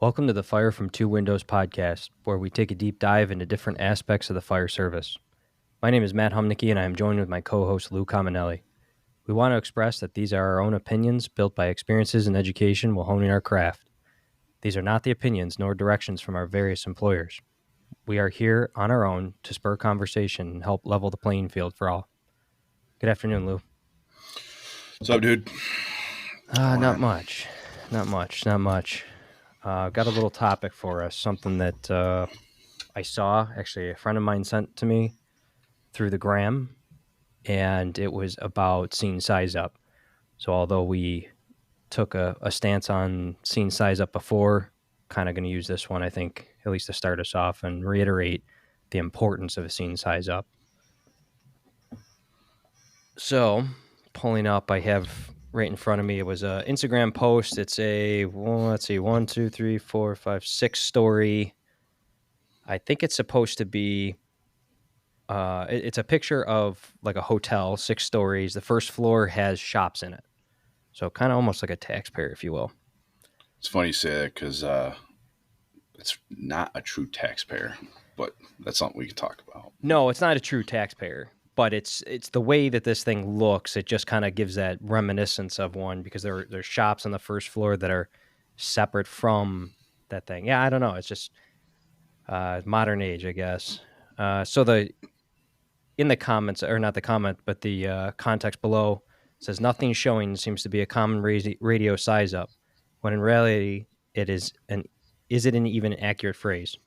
Welcome to the Fire from Two Windows podcast, where we take a deep dive into different aspects of the fire service. My name is Matt Humnicki, and I am joined with my co-host Lou Caminelli. We want to express that these are our own opinions built by experiences and education while honing our craft. These are not the opinions nor directions from our various employers. We are here on our own to spur conversation and help level the playing field for all. Good afternoon, Lou. What's up, dude? Not much. Got a little topic for us, something that I saw, actually a friend of mine sent to me through the gram, and it was about scene size up. So although we took a stance on scene size up before, kind of going to use this one, I think, at least to start us off and reiterate the importance of a scene size up. So pulling up, I have right in front of me, it was an Instagram post. It's a, well, let's see, 1, 2, 3, 4, 5, 6 story. I think it's supposed to be, it's a picture of like a hotel, 6 stories. The first floor has shops in it. So kind of almost like a taxpayer, if you will. It's funny you say that because it's not a true taxpayer, but that's something we can talk about. No, it's not a true taxpayer, but it's the way that this thing looks. It just kind of gives that reminiscence of one, because there's shops on the first floor that are separate from that thing. Yeah, I don't know. It's just modern age, I guess. So in the comments, or not the comment, but the context below says nothing showing seems to be a common radio size up, when in reality it is an even accurate phrase?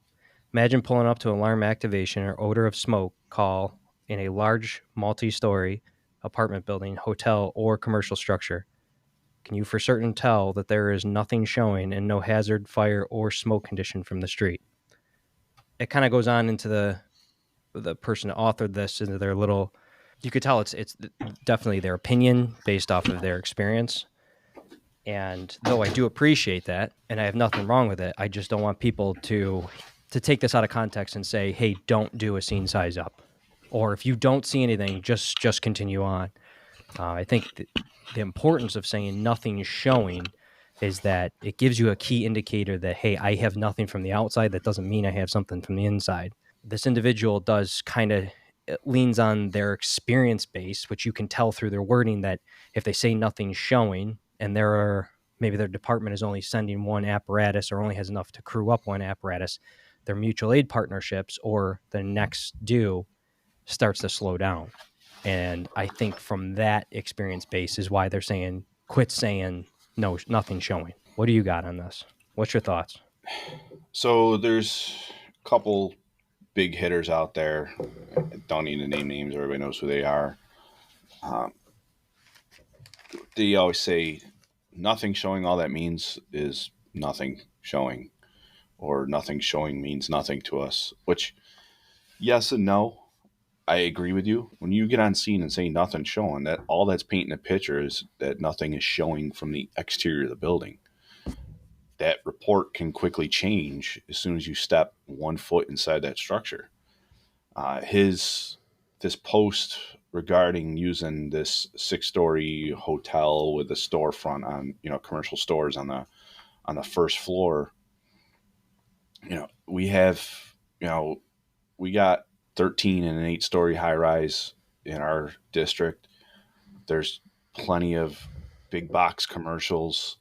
Imagine pulling up to alarm activation or odor of smoke call in a large multi-story apartment building, hotel, or commercial structure. Can you for certain tell that there is nothing showing and no hazard, fire, or smoke condition from the street? It kind of goes on into the person that authored this, into their little, you could tell it's definitely their opinion based off of their experience. And though I do appreciate that, and I have nothing wrong with it, I just don't want people to take this out of context and say, hey, don't do a scene size up. Or if you don't see anything, just continue on. I think the importance of saying nothing showing is that it gives you a key indicator that, hey, I have nothing from the outside. That doesn't mean I have something from the inside. This individual does kind of leans on their experience base, which you can tell through their wording, that if they say nothing showing and maybe their department is only sending one apparatus or only has enough to crew up one apparatus, their mutual aid partnerships or the next due starts to slow down. And I think from that experience base is why they're saying, quit saying no, nothing showing. What do you got on this? What's your thoughts? So there's a couple big hitters out there. I don't need to name names. Everybody knows who they are. They always say nothing showing. All that means is nothing showing, or nothing showing means nothing to us, which yes and no. I agree with you. When you get on scene and say nothing showing, that all that's painting a picture is that nothing is showing from the exterior of the building. That report can quickly change as soon as you step 1 foot inside that structure. This post regarding using this 6-story hotel with a storefront on, commercial stores on the first floor. We got 13 and an 8-story high rise in our district. There's plenty of big box commercials.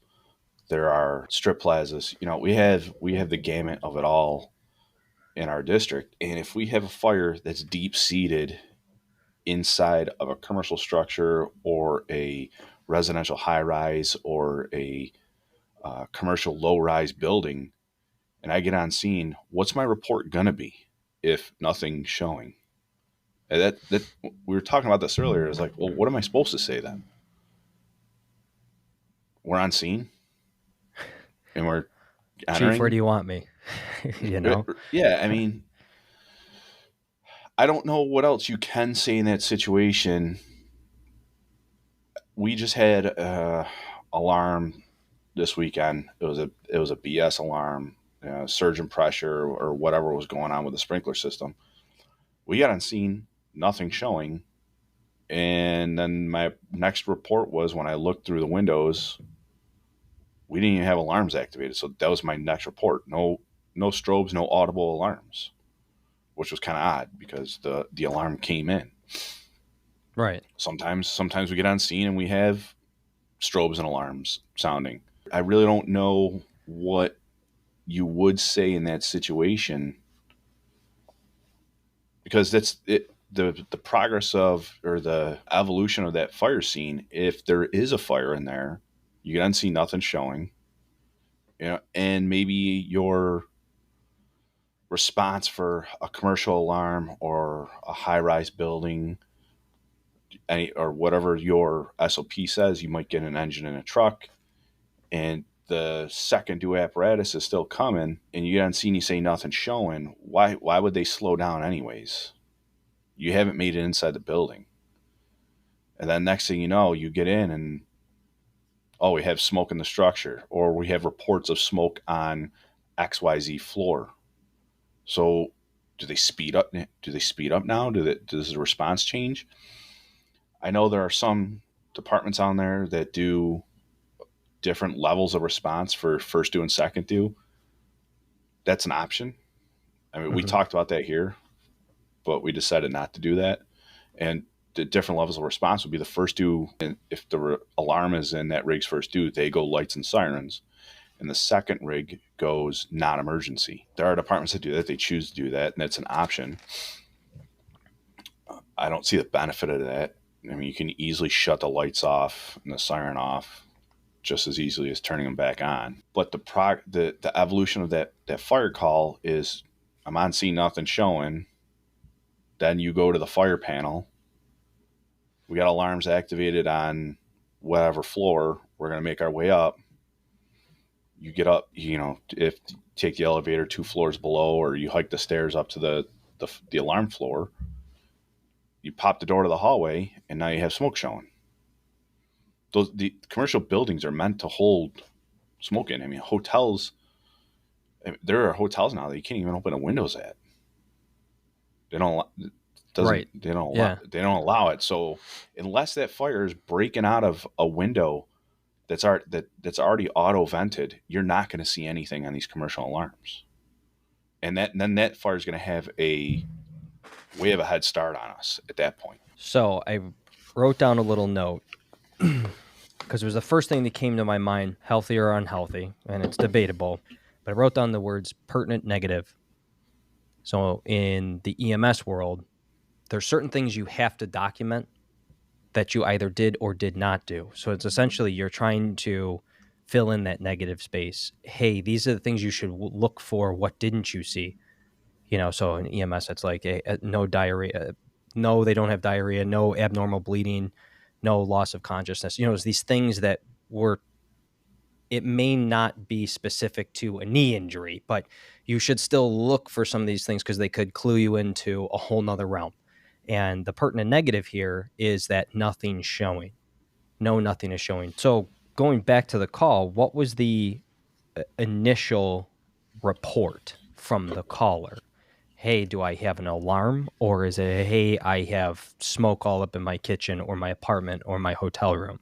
There are strip plazas. We have the gamut of it all in our district. And if we have a fire that's deep seated inside of a commercial structure or a residential high rise or a commercial low rise building, and I get on scene, what's my report gonna be if nothing's showing? And that we were talking about this earlier. It's like, well, what am I supposed to say then? We're on scene, and we're entering. Chief, where do you want me? Yeah, I mean, I don't know what else you can say in that situation. We just had alarm this weekend. It was a BS alarm, surge in pressure or whatever was going on with the sprinkler system. We got on scene, nothing showing, and then my next report was when I looked through the windows, We didn't even have alarms activated. So that was my next report. No strobes, no audible alarms, which was kind of odd because the alarm came in. Right. Sometimes we get on scene and we have strobes and alarms sounding. I really don't know what you would say in that situation, because that's it. The progress of, or the evolution of that fire scene. If there is a fire in there, you can see nothing showing, and maybe your response for a commercial alarm or a high rise building, or whatever your SOP says, you might get an engine in a truck, and the second due apparatus is still coming, and you haven't seen, you say nothing showing. Why would they slow down anyways? You haven't made it inside the building. And then next thing you know, you get in and, oh, we have smoke in the structure, or we have reports of smoke on XYZ floor. So do they speed up? Do they speed up now? Does the response change? I know there are some departments on there that do different levels of response for first due and second due. That's an option. I mean, we Hmm. talked about that here, but we decided not to do that. And the different levels of response would be the first due. And if the alarm is in that rig's first due, they go lights and sirens. And the second rig goes non-emergency. There are departments that do that. They choose to do that, and that's an option. I don't see the benefit of that. I mean, you can easily shut the lights off and the siren off just as easily as turning them back on. But the evolution of that fire call is, I'm on scene, nothing showing. Then you go to the fire panel. We got alarms activated on whatever floor. We're going to make our way up. You get up, if you take the elevator 2 floors below, or you hike the stairs up to the alarm floor, you pop the door to the hallway, and now you have smoke showing. The commercial buildings are meant to hold smoke in. I mean, hotels. There are hotels now that you can't even open the windows at. They don't. Right. They don't allow. Yeah. They don't allow it. So unless that fire is breaking out of a window that's already auto vented, you're not going to see anything on these commercial alarms. And then that fire is going to have a way of a head start on us at that point. So I wrote down a little note because it was the first thing that came to my mind, healthy or unhealthy, and it's debatable. But I wrote down the words pertinent negative. So in the EMS world, there's certain things you have to document that you either did or did not do. So it's essentially you're trying to fill in that negative space. Hey, these are the things you should look for. What didn't you see? So in EMS, it's like no diarrhea. No, they don't have diarrhea. No abnormal bleeding. No loss of consciousness. It's these things that were. It may not be specific to a knee injury, but you should still look for some of these things because they could clue you into a whole nother realm. And the pertinent negative here is that nothing's showing. No, nothing is showing. So going back to the call, what was the initial report from the caller? Hey, do I have an alarm? Or is it, hey, I have smoke all up in my kitchen or my apartment or my hotel room?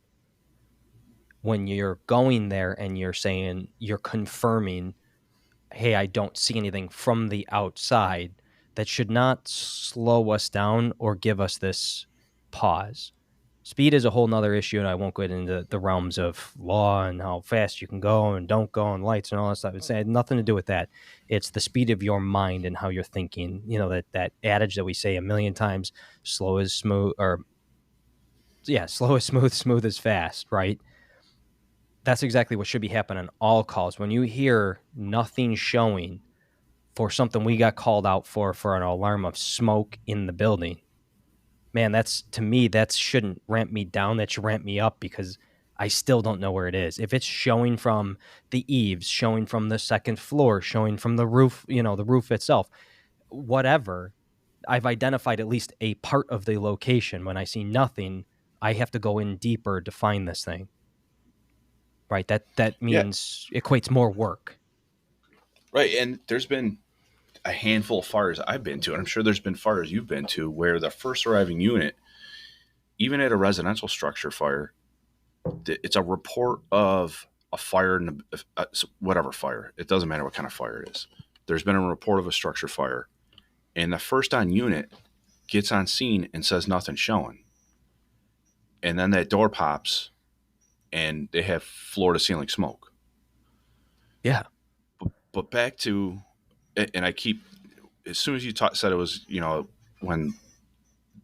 When you're going there and you're confirming, hey, I don't see anything from the outside, that should not slow us down or give us this pause. Speed is a whole nother issue, and I won't get into the realms of law and how fast you can go and don't go and lights and all that stuff. It had nothing to do with that. It's the speed of your mind and how you're thinking. That adage that we say a million times, slow is smooth, or slow is smooth, smooth is fast, right? That's exactly what should be happening on all calls. When you hear nothing showing for something we got called out for an alarm of smoke in the building, man, to me, that shouldn't ramp me down. That should ramp me up because I still don't know where it is. If it's showing from the eaves, showing from the second floor, showing from the roof, the roof itself, whatever, I've identified at least a part of the location. When I see nothing, I have to go in deeper to find this thing. Right? That Yeah, means equates more work. right. And there's been a handful of fires I've been to, and I'm sure there's been fires you've been to, where the first arriving unit, even at a residential structure fire, it's a report of a fire, whatever fire, it doesn't matter what kind of fire it is. There's been a report of a structure fire, and the first on unit gets on scene and says nothing's showing. And then that door pops and they have floor to ceiling smoke. Yeah. But back to, and I keep, as soon as you said it was, when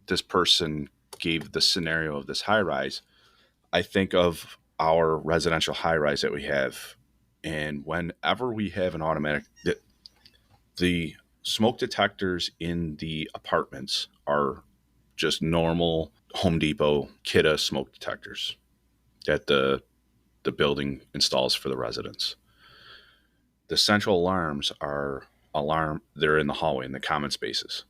this person gave the scenario of this high rise, I think of our residential high rise that we have. And whenever we have an automatic, the smoke detectors in the apartments are just normal Home Depot Kidda smoke detectors that the building installs for the residents. The central alarms they're in the hallway in the common spaces.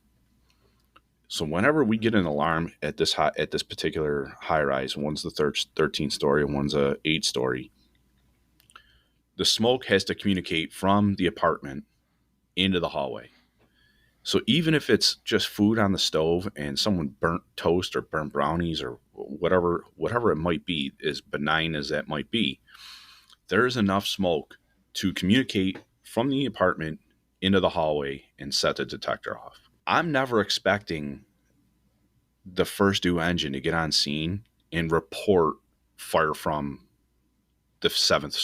So whenever we get an alarm at this particular high rise, one's the 13 story and one's a 8 story, the smoke has to communicate from the apartment into the hallway. So even if it's just food on the stove and someone burnt toast or burnt brownies or whatever it might be, as benign as that might be, there is enough smoke to communicate from the apartment into the hallway and set the detector off. I'm never expecting the first due engine to get on scene and report fire from the seventh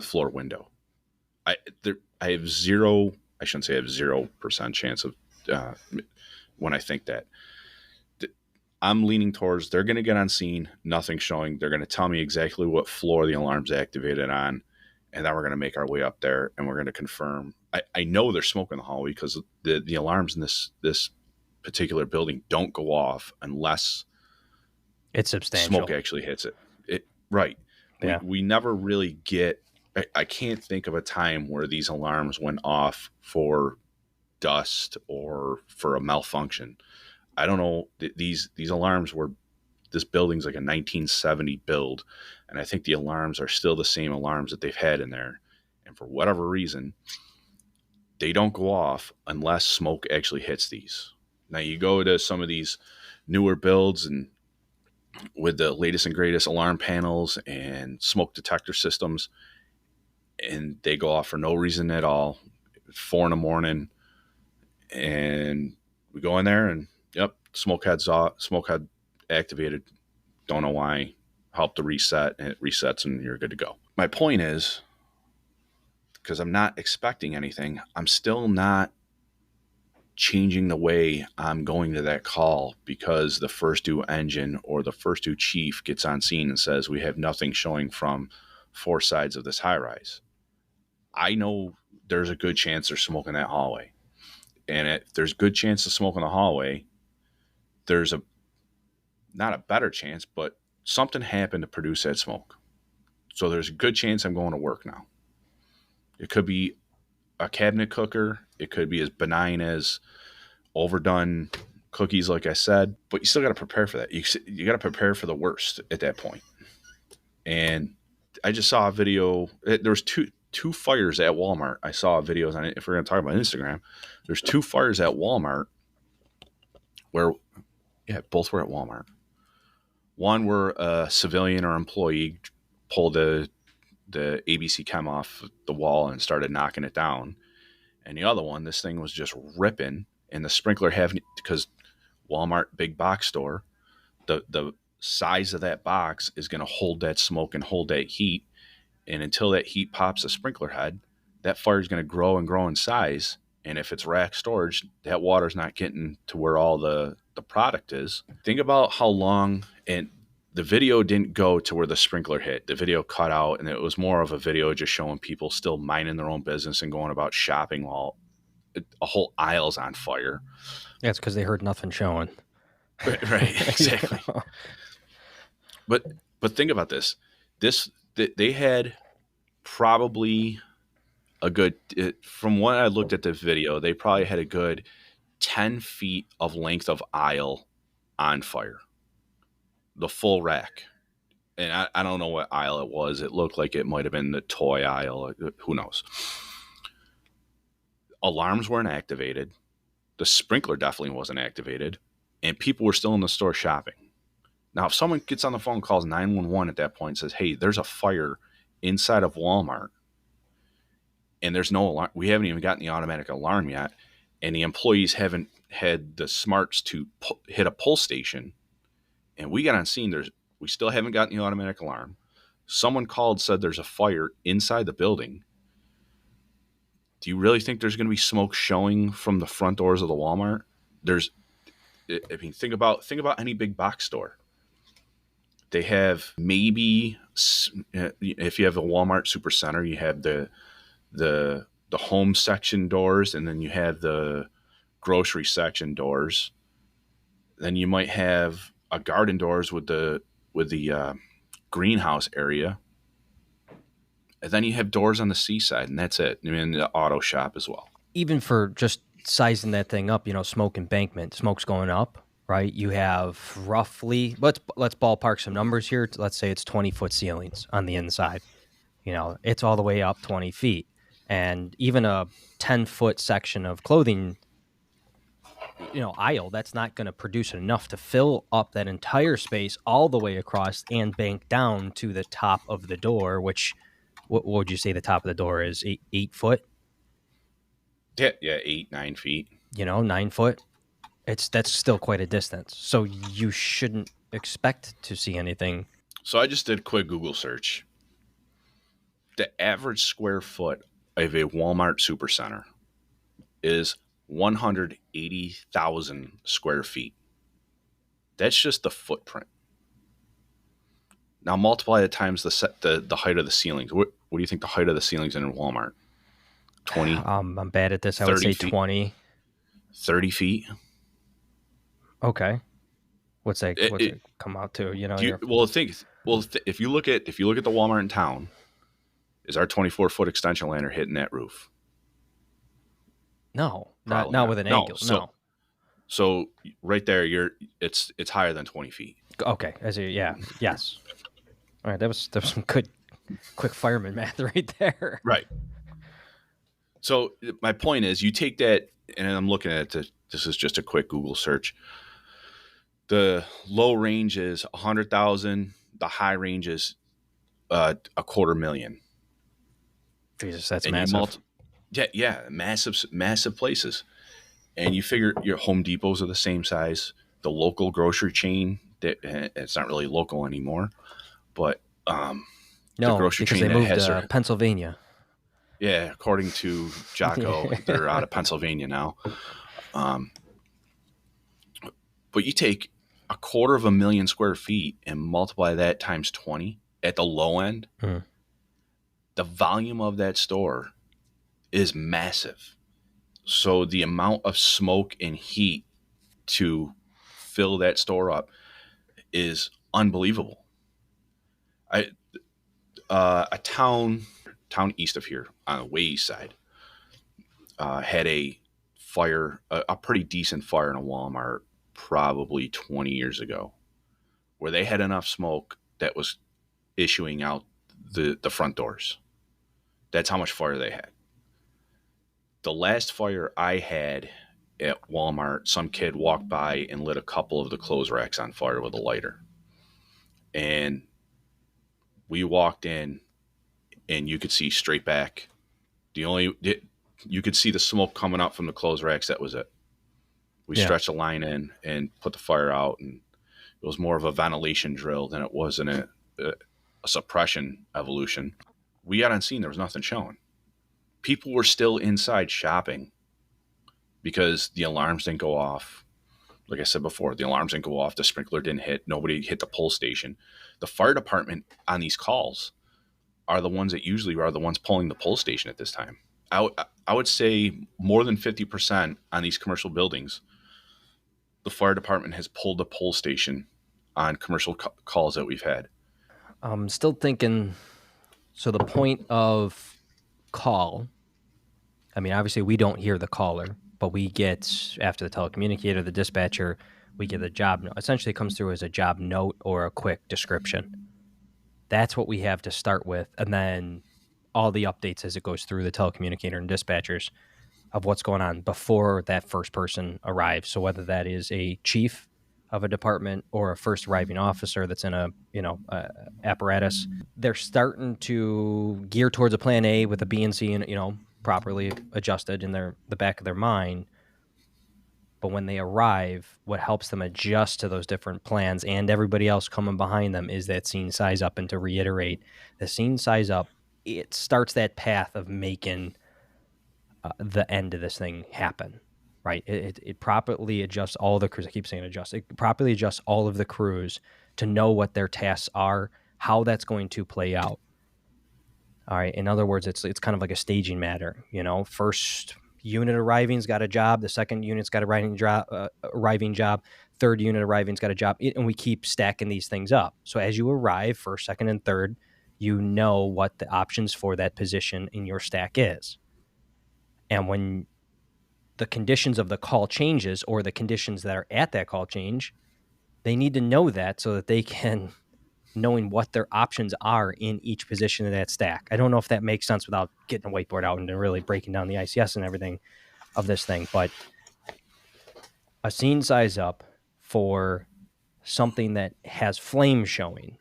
floor window. I have zero. I shouldn't say I have 0% chance of when I think that. I'm leaning towards they're going to get on scene, nothing showing. They're going to tell me exactly what floor the alarm's activated on, and then we're going to make our way up there and we're going to confirm. I know there's smoke in the hallway because the alarms in this particular building don't go off unless It's substantial. smoke actually hits it. Right. Yeah. We never really get. I can't think of a time where these alarms went off for dust or for a malfunction. I don't know. These alarms were. This building's like a 1970 build, and I think the alarms are still the same alarms that they've had in there. And for whatever reason, they don't go off unless smoke actually hits these. Now you go to some of these newer builds and with the latest and greatest alarm panels and smoke detector systems, and they go off for no reason at all. 4 a.m, and we go in there and yep, smoke head activated. Don't know why. Help to reset, and it resets, and you're good to go. My point is, because I'm not expecting anything, I'm still not changing the way I'm going to that call because the first due engine or the first due chief gets on scene and says we have nothing showing from 4 sides of this high rise. I know there's a good chance there's smoke in that hallway. And if there's good chance of smoke in the hallway, there's not a better chance, but something happened to produce that smoke. So there's a good chance I'm going to work now. It could be a cabinet cooker. It could be as benign as overdone cookies, like I said, but you still got to prepare for that. You got to prepare for the worst at that point. And I just saw a video. There was two fires at Walmart. I saw videos on it. If we're going to talk about Instagram, there's 2 fires at Walmart where, yeah, both were at Walmart. One where a civilian or employee pulled the ABC chem off the wall and started knocking it down. And the other one, this thing was just ripping, and the sprinkler because Walmart big box store, the size of that box is going to hold that smoke and hold that heat. And until that heat pops a sprinkler head, that fire is going to grow and grow in size. And if it's rack storage, that water's not getting to where all the product is. Think about how long, and the video didn't go to where the sprinkler hit. The video cut out, and it was more of a video just showing people still minding their own business and going about shopping while a whole aisle's on fire. Yeah, it's because they heard nothing showing. Right, exactly. But think about this. They had probably a good, from what I looked at the video, they probably had a good 10 feet of length of aisle on fire. The full rack. And I don't know what aisle it was. It looked like it might have been the toy aisle. Who knows? Alarms weren't activated. The sprinkler definitely wasn't activated. And people were still in the store shopping. Now, if someone gets on the phone and calls 911 at that point and says, hey, there's a fire inside of Walmart, and there's no alarm. We haven't even gotten the automatic alarm yet, and the employees haven't had the smarts to hit a pull station. And we got on scene. We still haven't gotten the automatic alarm. Someone called, said there's a fire inside the building. Do you really think there's going to be smoke showing from the front doors of the Walmart? There's, I mean, think about any big box store. They have maybe, if you have a Walmart Supercenter, you have the home section doors, and then you have the grocery section doors. Then you might have a garden doors with the greenhouse area, and then you have doors on the seaside, and that's it. I mean, the auto shop as well. Even for just sizing that thing up, smoke embankment, smoke's going up, right? You have roughly, let's ballpark some numbers here. Let's say it's 20-foot ceilings on the inside. It's all the way up 20 feet. And even a 10-foot section of clothing, aisle, that's not going to produce enough to fill up that entire space all the way across and bank down to the top of the door, which, what would you say the top of the door is? 8 foot? Yeah, 8, 9 feet. 9 foot. That's still quite a distance. So you shouldn't expect to see anything. So I just did a quick Google search. The average square foot of a Walmart Supercenter is 180,000 square feet. That's just the footprint. Now multiply it times the height of the ceilings. What do you think the height of the ceilings in Walmart? 20? I'm bad at this. I would say feet? 20. 30 feet? Okay. What's it come out to? If you look at the Walmart in town, is our 24-foot extension ladder hitting that roof? No, not with an angle. No. So right there, it's higher than 20 feet. Okay. Yes. All right. That was some good, quick fireman math right there. Right. So my point is, you take that, and I'm looking at it. This is just a quick Google search. The low range is 100,000. The high range is $250,000. Jesus, that's massive. Massive places. And you figure your Home Depots are the same size. The local grocery chain, it's not really local anymore, but the grocery because chain they moved to Pennsylvania. Yeah, according to Jocko, they're out of Pennsylvania now. But you take 250,000 square feet and multiply that times 20 at the low end. The volume of that store is massive. So the amount of smoke and heat to fill that store up is unbelievable. A town east of here on the way east side had a fire, a pretty decent fire in a Walmart probably 20 years ago, where they had enough smoke that was issuing out the front doors. That's how much fire they had. The last fire I had at Walmart, some kid walked by and lit a couple of the clothes racks on fire with a lighter. And we walked in, and you could see straight back. You could see the smoke coming up from the clothes racks. That was it. We stretched a line in and put the fire out, and it was more of a ventilation drill than it was a suppression evolution. We got on scene. There was nothing showing. People were still inside shopping because the alarms didn't go off. Like I said before, the alarms didn't go off. The sprinkler didn't hit. Nobody hit the pull station. The fire department on these calls are the ones that usually are the ones pulling the pull station at this time. I would say more than 50% on these commercial buildings, the fire department has pulled the pull station on commercial calls that we've had. I'm still thinking, so the point of call, I mean, obviously we don't hear the caller, but we get, after the telecommunicator, the dispatcher, we get a job note. Essentially it comes through as a job note or a quick description. That's what we have to start with. And then all the updates as it goes through the telecommunicator and dispatchers of what's going on before that first person arrives. So whether that is a chief, of a department or a first arriving officer that's in a apparatus, they're starting to gear towards a plan A with a B and C, and properly adjusted in the back of their mind. But when they arrive, what helps them adjust to those different plans and everybody else coming behind them is that scene size up. And to reiterate, the scene size up, it starts that path of making the end of this thing happen, right? It properly adjusts all the crews. I keep saying adjust. It properly adjusts all of the crews to know what their tasks are, how that's going to play out. All right. In other words, it's kind of like a staging matter. First unit arriving's got a job. The second unit's got a arriving job. Third unit arriving's got a job, and we keep stacking these things up. So as you arrive, first, second, and third, you know what the options for that position in your stack is. And when the conditions of the call changes, or the conditions that are at that call change, they need to know that so that they can knowing what their options are in each position of that stack. I don't know if that makes sense without getting a whiteboard out and really breaking down the ICS and everything of this thing. But a scene size up for something that has flame showing,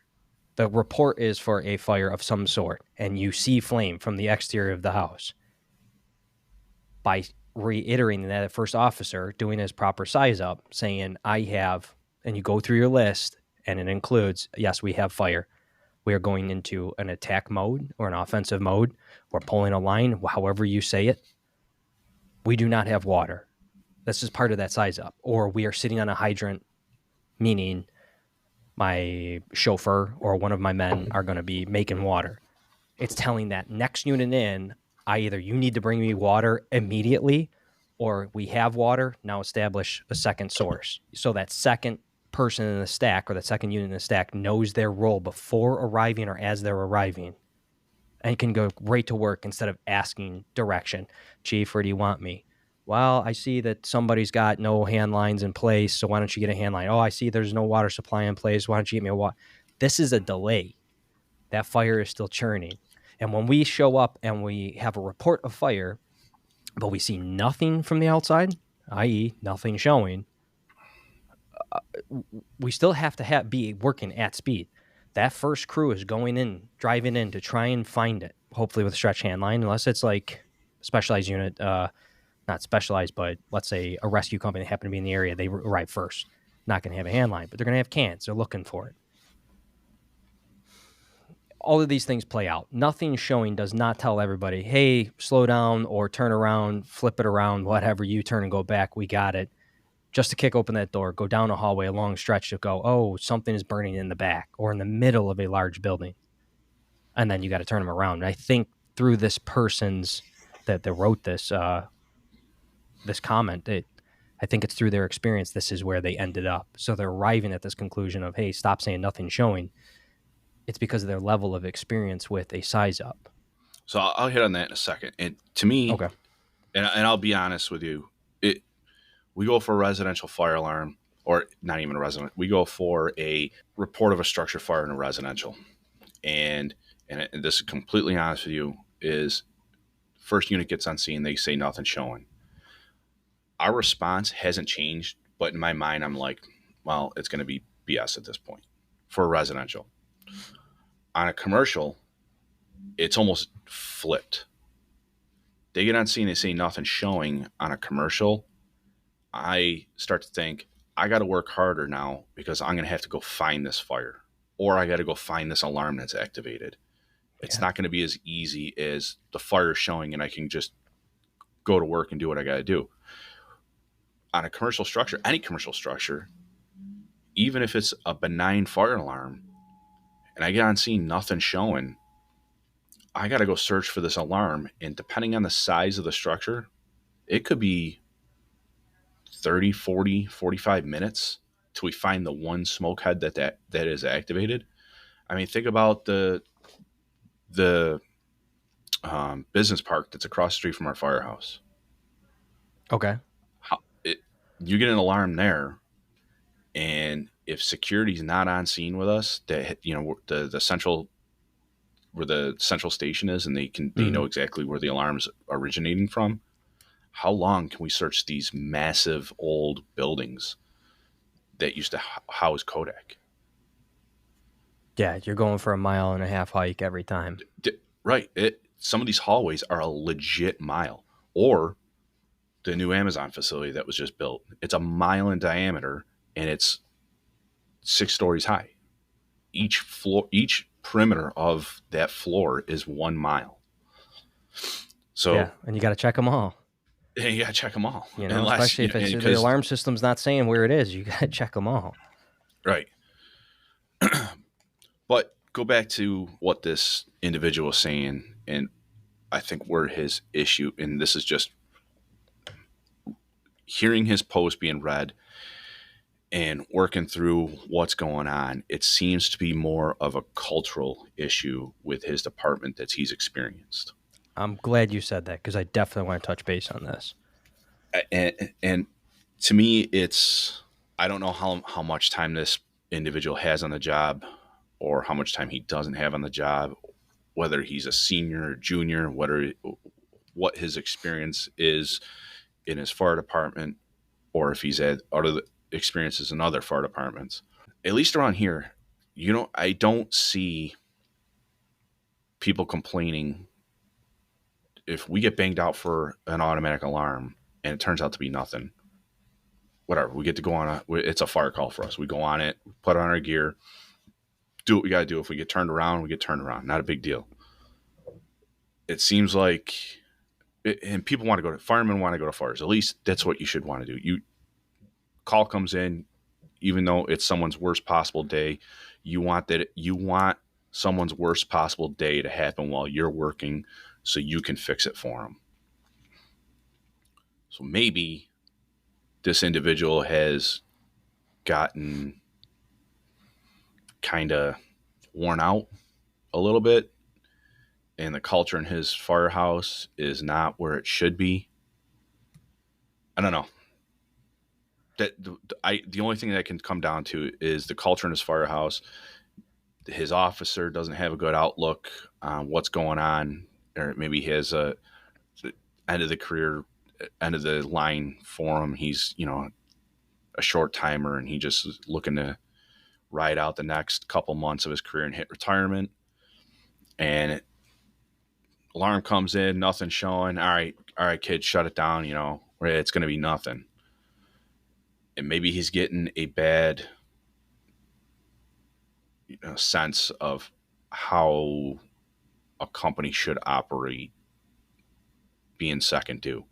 the report is for a fire of some sort, and you see flame from the exterior of the house. By reiterating that, first officer doing his proper size up, saying, I have, and you go through your list, and it includes, yes, we have fire. We are going into an attack mode or an offensive mode. We're pulling a line, however you say it. We do not have water. This is part of that size up. Or we are sitting on a hydrant, meaning my chauffeur or one of my men are going to be making water. It's telling that next unit in, either you need to bring me water immediately, or we have water, now establish a second source. So that second person in the stack, or the second unit in the stack, knows their role before arriving or as they're arriving, and can go right to work instead of asking direction. Chief, where do you want me? Well, I see that somebody's got no hand lines in place, so why don't you get a hand line? Oh, I see there's no water supply in place. Why don't you get me a water? This is a delay. That fire is still churning. And when we show up and we have a report of fire, but we see nothing from the outside, i.e. nothing showing, we still have to be working at speed. That first crew is going in, driving in to try and find it, hopefully with a stretch hand line, unless it's like a specialized unit, not specialized, but let's say a rescue company that happen to be in the area, they arrive first. Not going to have a hand line, but they're going to have cans. They're looking for it. All of these things play out. Nothing showing does not tell everybody, hey, slow down or turn around, flip it around, whatever, you turn and go back, we got it. Just to kick open that door, go down a hallway, a long stretch to go, oh, something is burning in the back or in the middle of a large building. And then you got to turn them around. And I think through this person's that wrote this this comment, I think it's through their experience, this is where they ended up. So they're arriving at this conclusion of, hey, stop saying nothing showing. It's because of their level of experience with a size up. So I'll hit on that in a second. And to me, okay, and I'll be honest with you, we go for a residential fire alarm, or not even a resident. We go for a report of a structure fire in a residential. And this is completely honest with you, is first unit gets on scene, they say nothing showing. Our response hasn't changed, but in my mind, I'm like, well, it's going to be BS at this point for a residential. On a commercial, it's almost flipped. They get on scene, they say nothing showing. On a commercial, I start to think, I got to work harder now because I'm going to have to go find this fire, or I got to go find this alarm that's activated. It's not going to be as easy as the fire showing and I can just go to work and do what I got to do. On a commercial structure, any commercial structure, even if it's a benign fire alarm and I get on scene, nothing showing, I got to go search for this alarm. And depending on the size of the structure, it could be 30, 40, 45 minutes till we find the one smoke head that is activated. I mean, think about the business park that's across the street from our firehouse. Okay. You get an alarm there, and if security's not on scene with us, that the central where the central station is, and they know exactly where the alarm's originating from. How long can we search these massive old buildings that used to house Kodak. Yeah, you're going for a mile and a half hike every time. Right. Some of these hallways are a legit mile. Or the new Amazon facility that was just built. It's a mile in diameter and it's 6 stories high. Each perimeter of that floor is 1 mile. Yeah, So and you got to check them all. you gotta check them all, You know, unless especially if it's the because alarm system's not saying where it is. You got to check them all. right. But go back to what this individual is saying, and I think where his issue, and this is just hearing his post being read and working through what's going on, it seems to be more of a cultural issue with his department that he's experienced. I'm glad you said that because I definitely want to touch base on this. And to me, it's I don't know how much time this individual has on the job or how much time he doesn't have on the job, whether he's a senior or junior, what his experience is in his fire department, or if he's had other experiences in other fire departments. At least around here, I don't see people complaining if we get banged out for an automatic alarm and it turns out to be nothing. Whatever, we get to go on it's a fire call for us. We go on it, put on our gear, do what we got to do. If we get turned around, we get turned around. Not a big deal. It seems like, and people want to go to firemen want to go to fires. At least that's what you should want to do. You call comes in, even though it's someone's worst possible day, you want someone's worst possible day to happen while you're working, so you can fix it for them. So maybe this individual has gotten kind of worn out a little bit, and the culture in his firehouse is not where it should be. I don't know. The only thing that can come down to is the culture in his firehouse. His officer doesn't have a good outlook on what's going on, or maybe he has a end of the career, end of the line for him. He's a short timer, and he just is looking to ride out the next couple months of his career and hit retirement. And alarm comes in, nothing showing. All right, kid, shut it down. It's going to be nothing. And maybe he's getting a bad sense of how a company should operate being second due.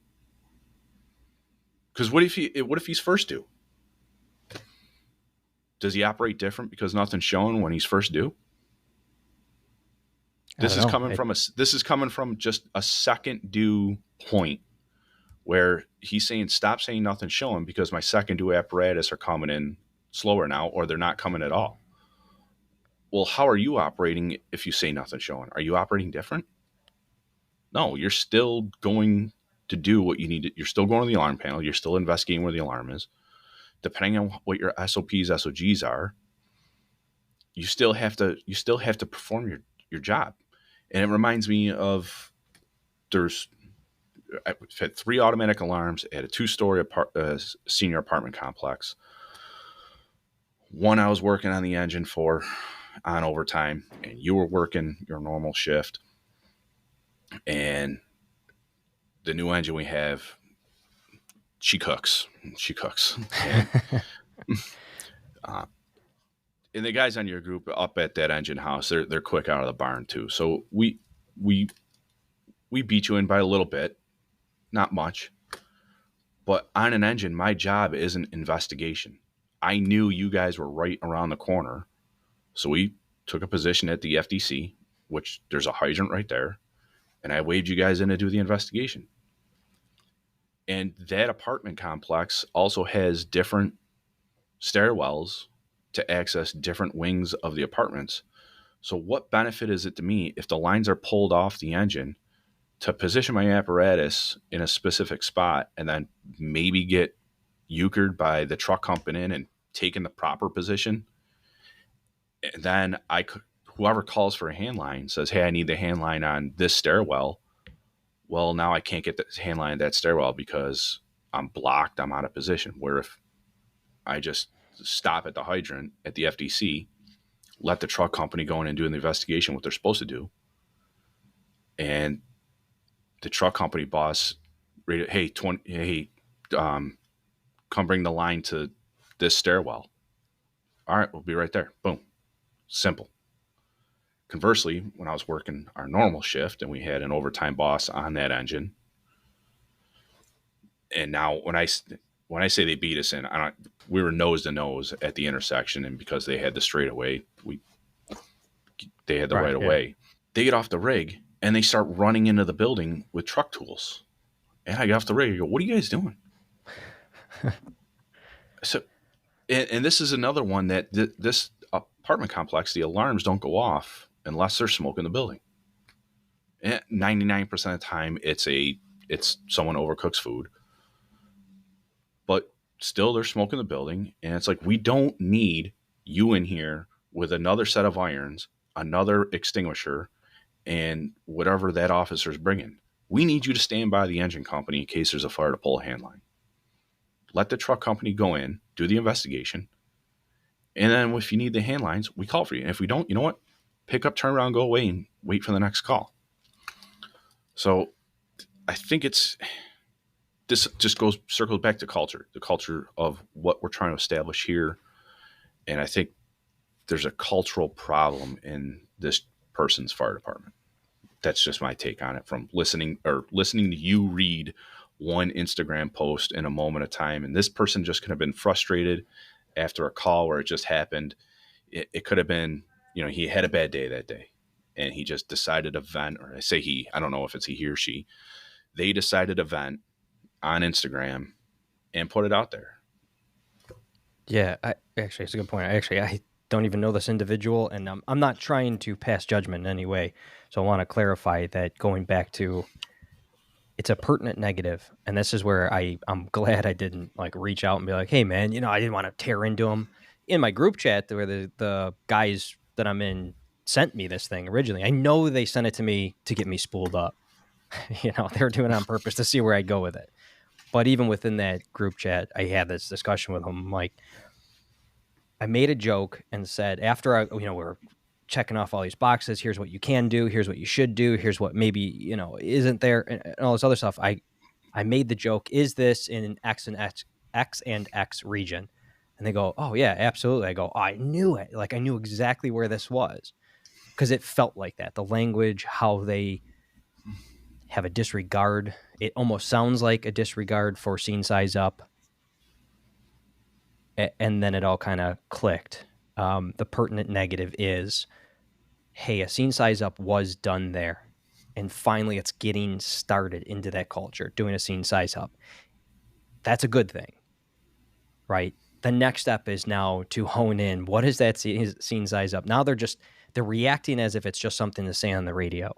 Because what if he's first due? Does he operate different because nothing's shown when he's first due? This is coming from just a second due point where he's saying stop saying nothing's showing because my second due apparatus are coming in slower now, or they're not coming at all. Well, how are you operating if you say nothing's showing? Are you operating different? No, you're still going to do what you need to. You're still going to the alarm panel. You're still investigating where the alarm is. Depending on what your SOPs, SOGs are, you still have to perform your job. And it reminds me of I've had 3 automatic alarms at a 2-story senior apartment complex. One I was working on the engine for on overtime, and you were working your normal shift. And the new engine we have, she cooks. And, uh, and the guys on your group up at that engine house, they're quick out of the barn too. So we beat you in by a little bit, not much. But on an engine, my job isn't investigation. I knew you guys were right around the corner. So we took a position at the FDC, which there's a hydrant right there. And I waved you guys in to do the investigation. And that apartment complex also has different stairwells to access different wings of the apartments. So what benefit is it to me if the lines are pulled off the engine to position my apparatus in a specific spot and then maybe get euchred by the truck humping in and taking the proper position? And then whoever calls for a hand line says, hey, I need the hand line on this stairwell. Well, now I can't get the hand line at that stairwell because I'm blocked. I'm out of position. Where if I just stop at the hydrant at the FDC, let the truck company go in and do the investigation, what they're supposed to do. And the truck company boss rated, hey, come bring the line to this stairwell. All right, we'll be right there. Boom. Simple. Conversely, when I was working our normal shift and we had an overtime boss on that engine, and now when I say they beat us in, we were nose to nose at the intersection, and because they had the straightaway, they had the right of way. They get off the rig and they start running into the building with truck tools. And I get off the rig and go, "What are you guys doing?" So, and this is another one that this apartment complex, the alarms don't go off unless there's smoke in the building. And 99% of the time, it's someone overcooks food, but still there's smoke in the building, and it's like, we don't need you in here with another set of irons, another extinguisher, and whatever that officer's bringing. We need you to stand by the engine company in case there's a fire to pull a hand line. Let the truck company go in, do the investigation, and then if you need the hand lines, we call for you. And if we don't, you know what? Pick up, turn around, go away, and wait for the next call. So I think this just circles back to culture, the culture of what we're trying to establish here. And I think there's a cultural problem in this person's fire department. That's just my take on it from listening to you read one Instagram post in a moment of time. And this person just could have been frustrated after a call where it just happened. It could have been, he had a bad day that day and he just decided to vent, or I say he, I don't know if it's a he or she. They decided to vent on Instagram and put it out there. Yeah, actually, it's a good point. I don't even know this individual, and I'm not trying to pass judgment in any way. So I want to clarify that going back to, it's a pertinent negative, and this is where I'm glad I didn't reach out and be like, hey man, I didn't want to tear into him. In my group chat where the guys that I'm in sent me this thing originally, I know they sent it to me to get me spooled up. They were doing it on purpose to see where I'd go with it. But even within that group chat, I had this discussion with him. I made a joke and said, after we're checking off all these boxes, here's what you can do, here's what you should do, here's what maybe, isn't there, and all this other stuff. I made the joke, is this in X and X region? And they go, oh yeah, absolutely. I go, oh, I knew it. I knew exactly where this was, because it felt like that. The language, how they have a disregard. It almost sounds like a disregard for scene size up. And then it all kind of clicked. The pertinent negative is, hey, a scene size up was done there. And finally, it's getting started into that culture, doing a scene size up. That's a good thing, right? The next step is now to hone in. What is that scene size up? Now they're reacting as if it's just something to say on the radio.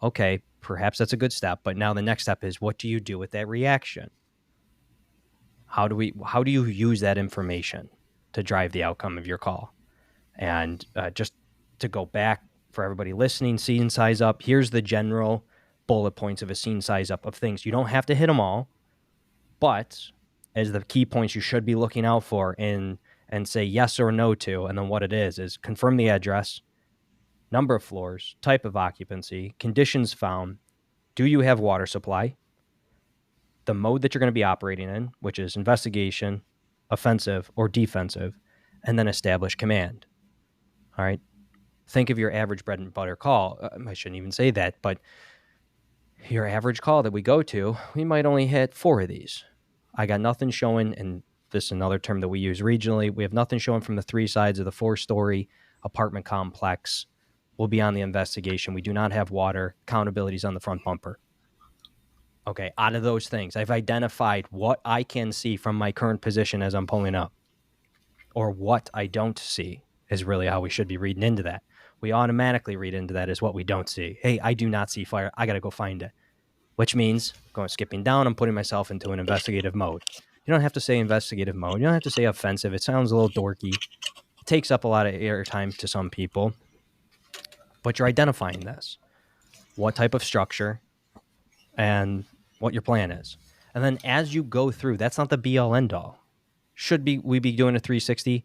Okay, perhaps that's a good step, but now the next step is, what do you do with that reaction? How do you use that information to drive the outcome of your call? And just to go back for everybody listening, scene size up, here's the general bullet points of a scene size up of things. You don't have to hit them all, but as the key points you should be looking out for and say yes or no to, and then what it is confirm the address, number of floors, type of occupancy, conditions found, do you have water supply, the mode that you're going to be operating in, which is investigation, offensive, or defensive, and then establish command. All right. Think of your average bread and butter call. I shouldn't even say that, but your average call that we go to, we might only hit 4 of these. I got nothing showing, and this is another term that we use regionally. We have nothing showing from the 3 sides of the 4-story apartment complex. We'll be on the investigation. We do not have water. Accountability's on the front bumper. Okay, out of those things, I've identified what I can see from my current position as I'm pulling up, or what I don't see is really how we should be reading into that. We automatically read into that as what we don't see. Hey, I do not see fire. I got to go find it, which means skipping down, I'm putting myself into an investigative mode. You don't have to say investigative mode. You don't have to say offensive. It sounds a little dorky. It takes up a lot of airtime to some people, but you're identifying this, what type of structure and what your plan is. And then as you go through, that's not the be all end all. Should be we be doing a 360?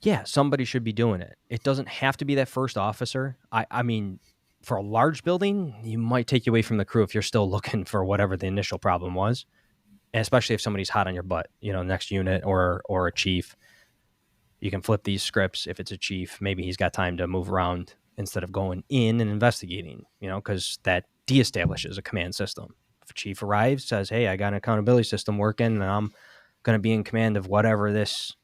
Yeah, somebody should be doing it. It doesn't have to be that first officer. I mean, for a large building, you might take you away from the crew if you're still looking for whatever the initial problem was, and especially if somebody's hot on your butt, next unit or a chief. You can flip these scripts if it's a chief. Maybe he's got time to move around instead of going in and investigating, because that de-establishes a command system. If a chief arrives, says, hey, I got an accountability system working and I'm going to be in command of whatever this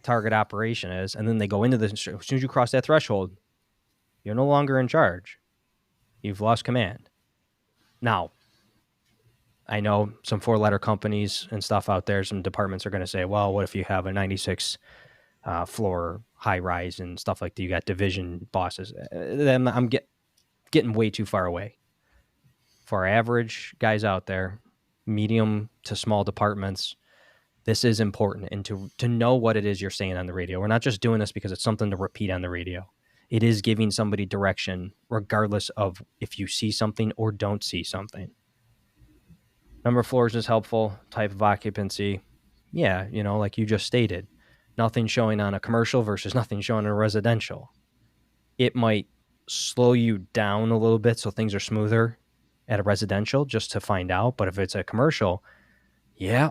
target operation is, and then they go into this, as soon as you cross that threshold, you're no longer in charge. You've lost command. Now, I know some 4-letter companies and stuff out there, some departments are going to say, well, what if you have a 96 floor high rise and stuff like that? You got division bosses. Then I'm getting way too far away. For our average guys out there, medium to small departments, this is important, and to know what it is you're saying on the radio. We're not just doing this because it's something to repeat on the radio. It is giving somebody direction regardless of if you see something or don't see something. Number of floors is helpful. Type of occupancy. Yeah, like you just stated. Nothing showing on a commercial versus nothing showing on a residential. It might slow you down a little bit so things are smoother at a residential just to find out. But if it's a commercial, yeah,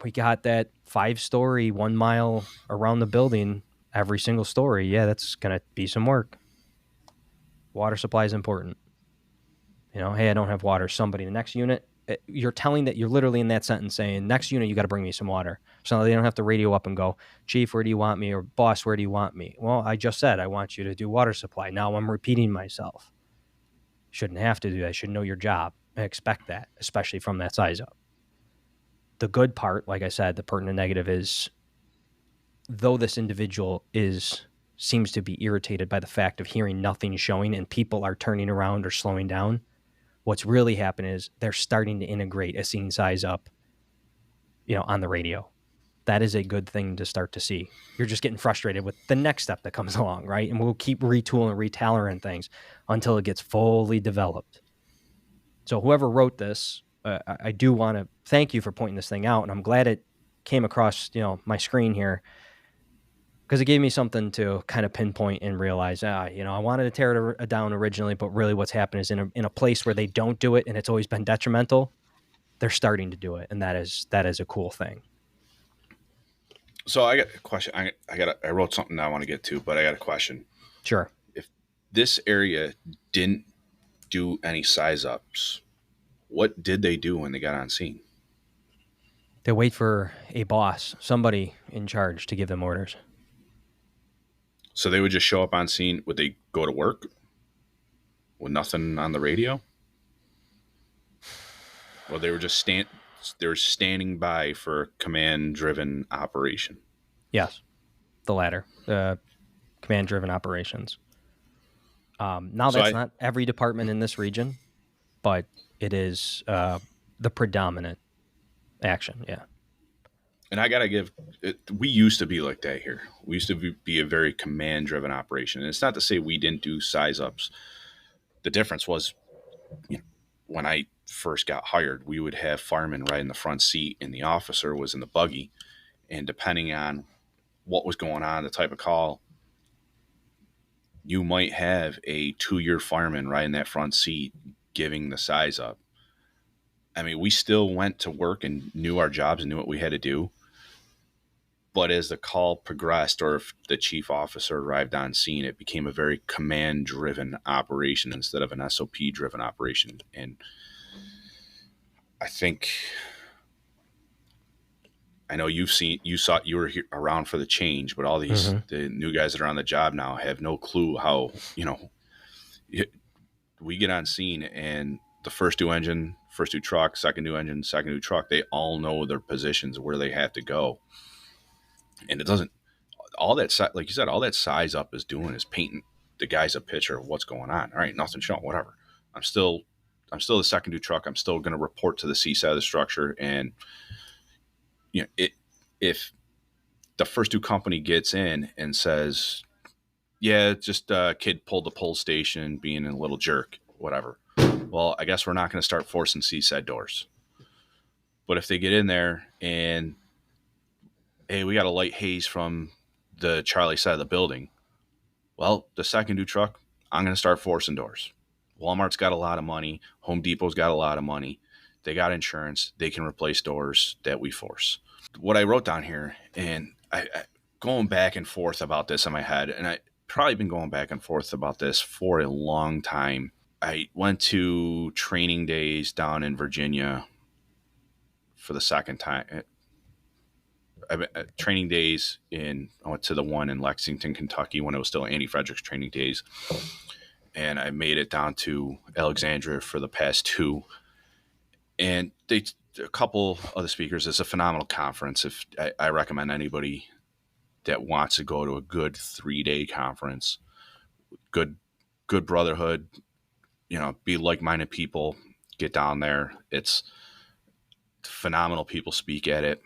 we got that 5-story, 1 mile around the building, every single story. Yeah, that's going to be some work. Water supply is important. Hey, I don't have water. Somebody, the next unit, you're telling that you're literally in that sentence saying, next unit, you got to bring me some water. So they don't have to radio up and go, chief, where do you want me? Or boss, where do you want me? Well, I just said, I want you to do water supply. Now I'm repeating myself. Shouldn't have to do that. Should know your job. I expect that, especially from that size up. The good part, like I said, the pertinent negative is, though this individual seems to be irritated by the fact of hearing nothing showing and people are turning around or slowing down, what's really happening is they're starting to integrate a scene size up, on the radio. That is a good thing to start to see. You're just getting frustrated with the next step that comes along, right? And we'll keep retooling and retailoring things until it gets fully developed. So whoever wrote this, I do want to thank you for pointing this thing out, and I'm glad it came across, my screen here, because it gave me something to kind of pinpoint and realize, I wanted to tear it down originally, but really what's happened is in a place where they don't do it and it's always been detrimental, they're starting to do it, and that is a cool thing. So I got a question. I wrote something I want to get to, but I got a question. Sure. If this area didn't do any size ups, what did they do when they got on scene? They wait for a boss, somebody in charge, to give them orders. So they would just show up on scene. Would they go to work with nothing on the radio? Well, they were just standing by for a command-driven operation. Yes, the latter, command-driven operations. Now, that's not every department in this region, but it is the predominant action. Yeah. And I got to give it, we used to be like that here. We used to be a very command-driven operation. And it's not to say we didn't do size ups. The difference was, when I first got hired, we would have firemen right in the front seat and the officer was in the buggy. And depending on what was going on, the type of call, you might have a 2-year fireman right in that front seat giving the size up. I mean, we still went to work and knew our jobs and knew what we had to do. But as the call progressed, or if the chief officer arrived on scene, it became a very command-driven operation instead of an SOP-driven operation. And I know you were around for the change, but all these the new guys that are on the job now have no clue how, we get on scene and the first new engine, first new truck, second new engine, second new truck, they all know their positions, where they have to go. And it doesn't, all that, like you said, all that size up is doing is painting the guys a picture of what's going on. All right, nothing showing, whatever. I'm still the second new truck. I'm still going to report to the C side of the structure. And, if the first new company gets in and says, yeah, just a kid pulled the pull station being a little jerk, whatever. Well, I guess we're not going to start forcing C side doors. But if they get in there and hey, we got a light haze from the Charlie side of the building. Well, the second due truck, I'm going to start forcing doors. Walmart's got a lot of money. Home Depot's got a lot of money. They got insurance. They can replace doors that we force. What I wrote down here, and I going back and forth about this in my head, and I probably been going back and forth about this for a long time. I went to training days down in Virginia for the second time. Training days I went to the one in Lexington, Kentucky when it was still Andy Frederick's training days. And I made it down to Alexandria for the past two. And a couple of the speakers, it's a phenomenal conference. If I recommend anybody that wants to go to a good 3-day conference, good brotherhood, be like-minded people, get down there. It's phenomenal people speak at it.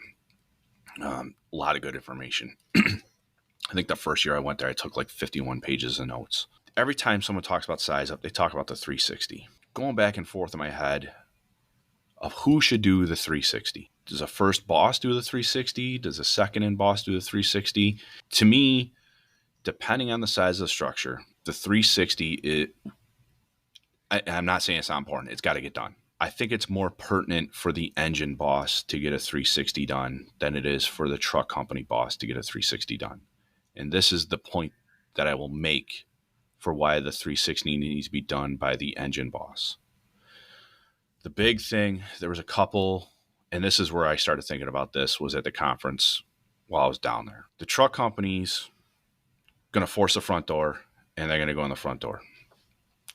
A lot of good information. I think the first year I went there, I took like 51 pages of notes. Every time someone talks about size up, they talk about the 360. Going back and forth in my head of who should do the 360. Does a first boss do the 360? Does a second in boss do the 360? To me, depending on the size of the structure, the 360, I'm not saying it's not important. It's got to get done. I think it's more pertinent for the engine boss to get a 360 done than it is for the truck company boss to get a 360 done. And this is the point that I will make for why the 360 needs to be done by the engine boss. The big thing, there was a couple, and this is where I started thinking about this, was at the conference while I was down there. The truck company's going to force the front door, and they're going to go in the front door,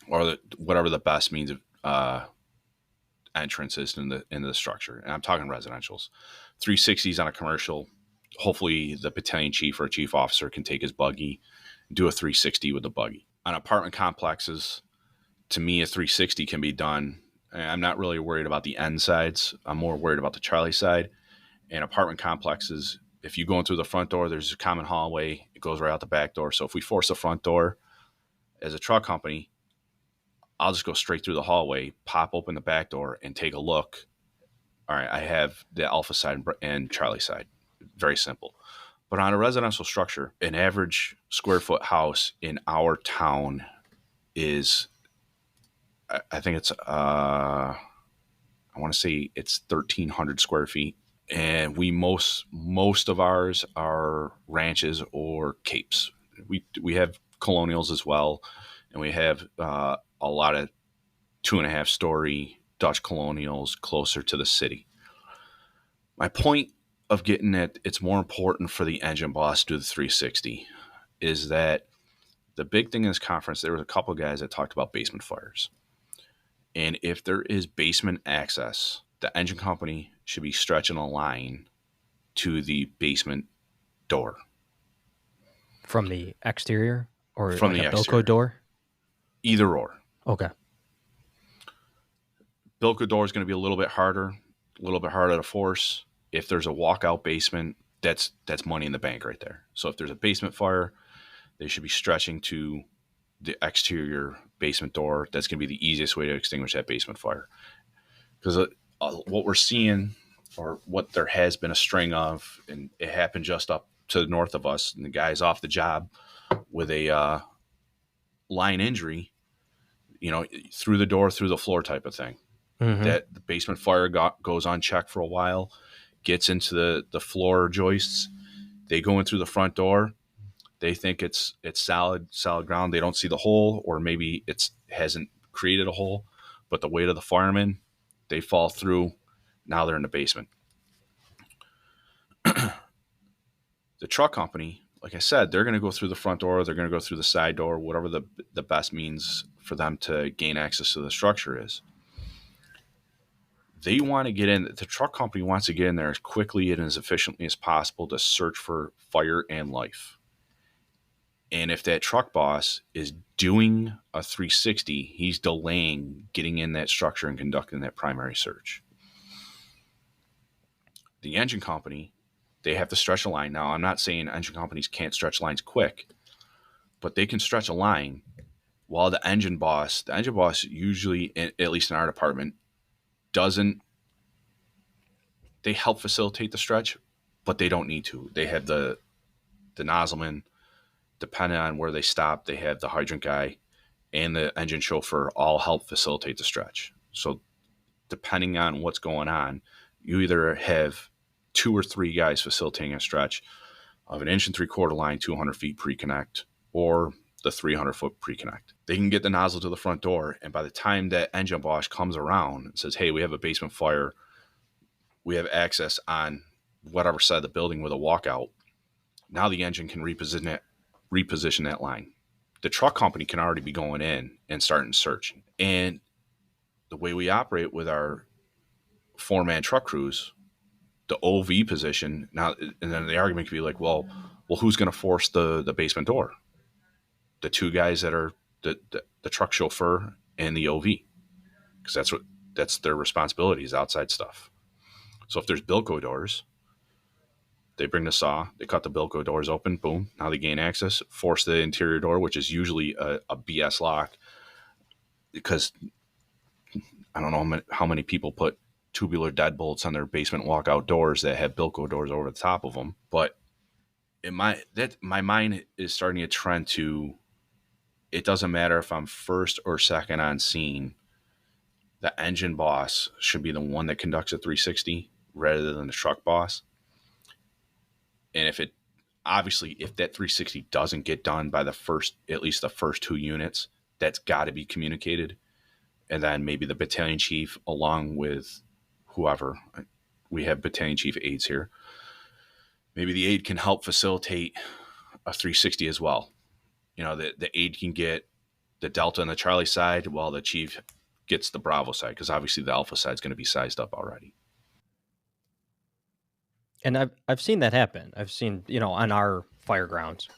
or whatever the best means of entrance is into the structure. And I'm talking residentials. 360s on a commercial. Hopefully the battalion chief or chief officer can take his buggy, do a 360 with the buggy. On apartment complexes, to me, a 360 can be done. I'm not really worried about the end sides. I'm more worried about the Charlie side. And apartment complexes, if you go in through the front door, there's a common hallway. It goes right out the back door. So if we force the front door as a truck company, I'll just go straight through the hallway, pop open the back door, and take a look. All right, I have the Alpha side and Charlie side. Very simple. But on a residential structure, an average square foot house in our town is, I think it's, I want to say it's 1,300 square feet. And most of ours are ranches or capes. We have colonials as well, and we have a lot of 2.5-story Dutch colonials closer to the city. My point of getting it, it's more important for the engine boss to do the 360, is that the big thing in this conference, there was a couple of guys that talked about basement fires. And if there is basement access, the engine company should be stretching a line to the basement door. From the exterior or From like the a Bilko exterior. door? Either or. Okay. Bilko door is going to be a little bit harder to force. If there's a walkout basement, that's money in the bank right there. So if there's a basement fire, they should be stretching to the exterior basement door. That's going to be the easiest way to extinguish that basement fire. Because what we're seeing, or what there has been a string of, and it happened just up to the north of us, and the guy's off the job with a line injury, through the door, through the floor type of thing. Mm-hmm. That the basement fire goes unchecked for a while, gets into the floor joists. They go in through the front door. They think it's solid ground. They don't see the hole, or maybe it hasn't created a hole, but the weight of the firemen, they fall through. Now they're in the basement. The truck company, like I said, they're going to go through the front door. They're going to go through the side door, whatever the best means for them to gain access to the structure is. They want to get in. The truck company wants to get in there as quickly and as efficiently as possible to search for fire and life. And if that truck boss is doing a 360, he's delaying getting in that structure and conducting that primary search. The engine company, they have to stretch a line. Now, I'm not saying engine companies can't stretch lines quick, but they can stretch a line while the engine boss usually, at least in our department, they help facilitate the stretch, but they don't need to. They have the nozzleman. Depending on where they stop, they have the hydrant guy and the engine chauffeur all help facilitate the stretch. So depending on what's going on, you either have 2 or 3 guys facilitating a stretch of an 1.75 inch line, 200 feet pre-connect, or the 300-foot pre-connect. They can get the nozzle to the front door, and by the time that engine boss comes around and says, hey, we have a basement fire, we have access on whatever side of the building with a walkout, now the engine can reposition that line. The truck company can already be going in and starting searching. And the way we operate with our 4-man truck crews, the OV position now, and then the argument could be like, well, who's going to force the basement door? The 2 guys that are the truck chauffeur and the OV, because that's their responsibilities, outside stuff. So if there's Bilco doors, they bring the saw, they cut the Bilco doors open, boom, now they gain access, force the interior door, which is usually a BS lock, because I don't know how many people put tubular deadbolts on their basement walkout doors that have Bilco doors over the top of them. But my mind is starting to trend to, it doesn't matter if I'm first or second on scene, the engine boss should be the one that conducts a 360 rather than the truck boss. And if that 360 doesn't get done by at least the first 2 units, that's got to be communicated. And then maybe the battalion chief, along with whoever, we have battalion chief aides here, maybe the aide can help facilitate a 360 as well. The aide can get the Delta and the Charlie side while the chief gets the Bravo side, because obviously the Alpha side is going to be sized up already. And I've seen that happen. I've seen, on our fire grounds,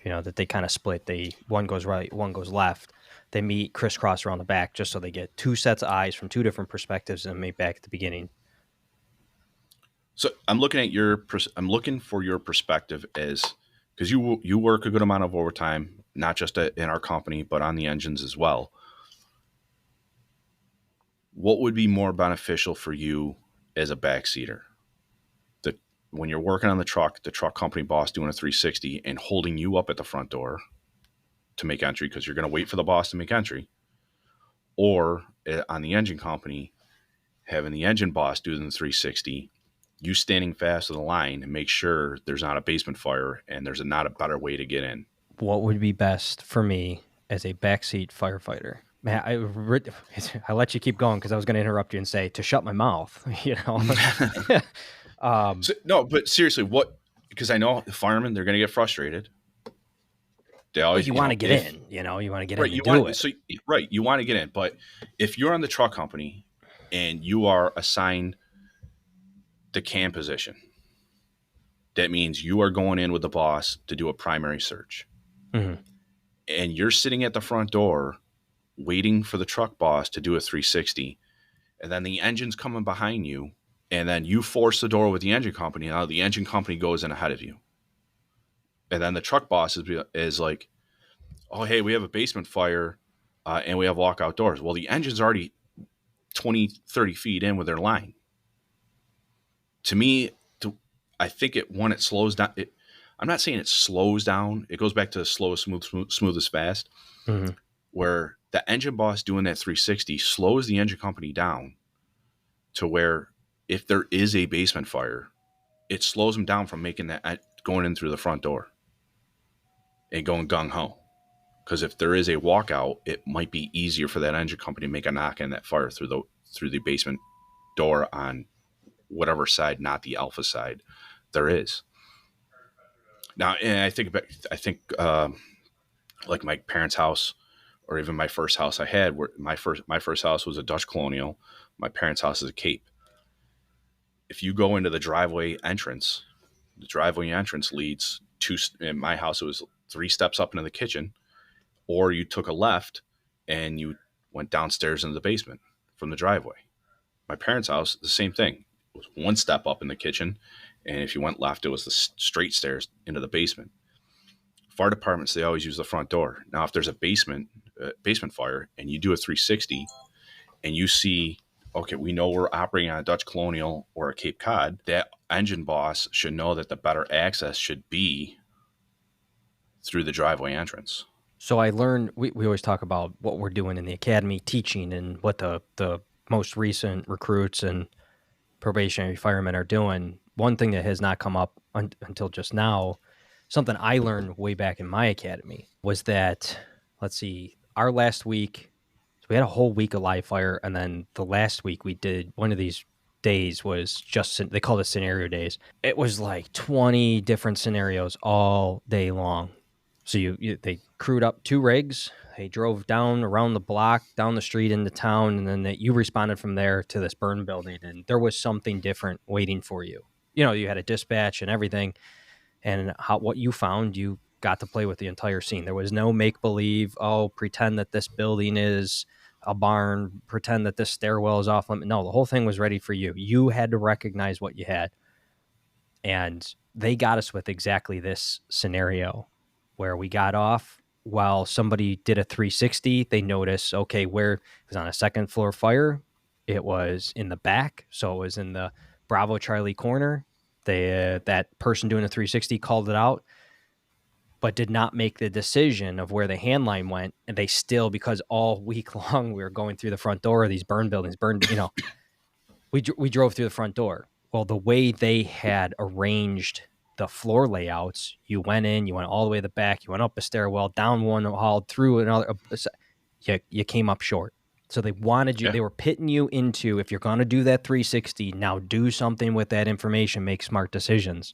that they kind of split. One goes right, one goes left. They meet crisscross around the back just so they get 2 sets of eyes from 2 different perspectives and meet back at the beginning. So I'm looking for your perspective, as because you work a good amount of overtime, not just in our company, but on the engines as well. What would be more beneficial for you as a backseater? When you're working on the truck company boss doing a 360 and holding you up at the front door to make entry, because you're going to wait for the boss to make entry, or on the engine company, having the engine boss do the 360, you standing fast in the line and make sure there's not a basement fire and there's not a better way to get in. What would be best for me as a backseat firefighter? Man, I let you keep going because I was going to interrupt you and say to shut my mouth, No, but seriously, because I know the firemen, they're going to get frustrated. They always, you want to get in, you want to get in and do it. So, right, you want to get in. But if you're on the truck company and you are assigned the cam position, that means you are going in with the boss to do a primary search. Mm-hmm. And you're sitting at the front door waiting for the truck boss to do a 360. And then the engine's coming behind you. And then you force the door with the engine company. Now the engine company goes in ahead of you. And then the truck boss is like, oh, hey, we have a basement fire and we have walkout doors. Well, the engine's already 20, 30 feet in with their line. To me, I think it slows down. I'm not saying it slows down. It goes back to slow, smooth as fast, mm-hmm. where the engine boss doing that 360 slows the engine company down to where if there is a basement fire, it slows them down from making that, going in through the front door and going gung-ho. Because if there is a walkout, it might be easier for that engine company to make a knock in that fire through the basement door on whatever side, not the Alpha side, there is. Now, and I think like my parents' house, or even my first house I had, where my first house was a Dutch Colonial. My parents' house is a Cape. If you go into the driveway entrance leads to, in my house, it was 3 steps up into the kitchen, or you took a left and you went downstairs into the basement from the driveway. My parents' house, the same thing. It was 1 step up in the kitchen, and if you went left, it was the straight stairs into the basement. Fire departments, they always use the front door. Now, if there's a basement fire and you do a 360 and you see, okay, we know we're operating on a Dutch Colonial or a Cape Cod, that engine boss should know that the better access should be through the driveway entrance. So I learned, we always talk about what we're doing in the academy, teaching, and what the most recent recruits and probationary firemen are doing. One thing that has not come up until just now, something I learned way back in my academy, was that, let's see, our last week, so we had a whole week of live fire, and then the last week we did one of these days was just, they called it scenario days. It was like 20 different scenarios all day long. So they crewed up 2 rigs. They drove down around the block, down the street into town, and then you responded from there to this burn building. And there was something different waiting for you. You know, you had a dispatch and everything, and what you found, you got to play with the entire scene. There was no make believe. Oh, pretend that this building is a barn. Pretend that this stairwell is off limit. No, the whole thing was ready for you. You had to recognize what you had, and they got us with exactly this scenario where we got off while somebody did a 360. They noticed, okay, where it was on a second floor fire, it was in the back, so it was in the Bravo Charlie corner. That person doing a 360 called it out, but did not make the decision of where the hand line went. And they still, because all week long we were going through the front door of these burn buildings, we drove through the front door. Well, the way they had arranged the floor layouts, you went in, you went all the way to the back, you went up a stairwell, down one hall, through another. You came up short. So they wanted you, they were pitting you into, if you're going to do that 360, now do something with that information, make smart decisions.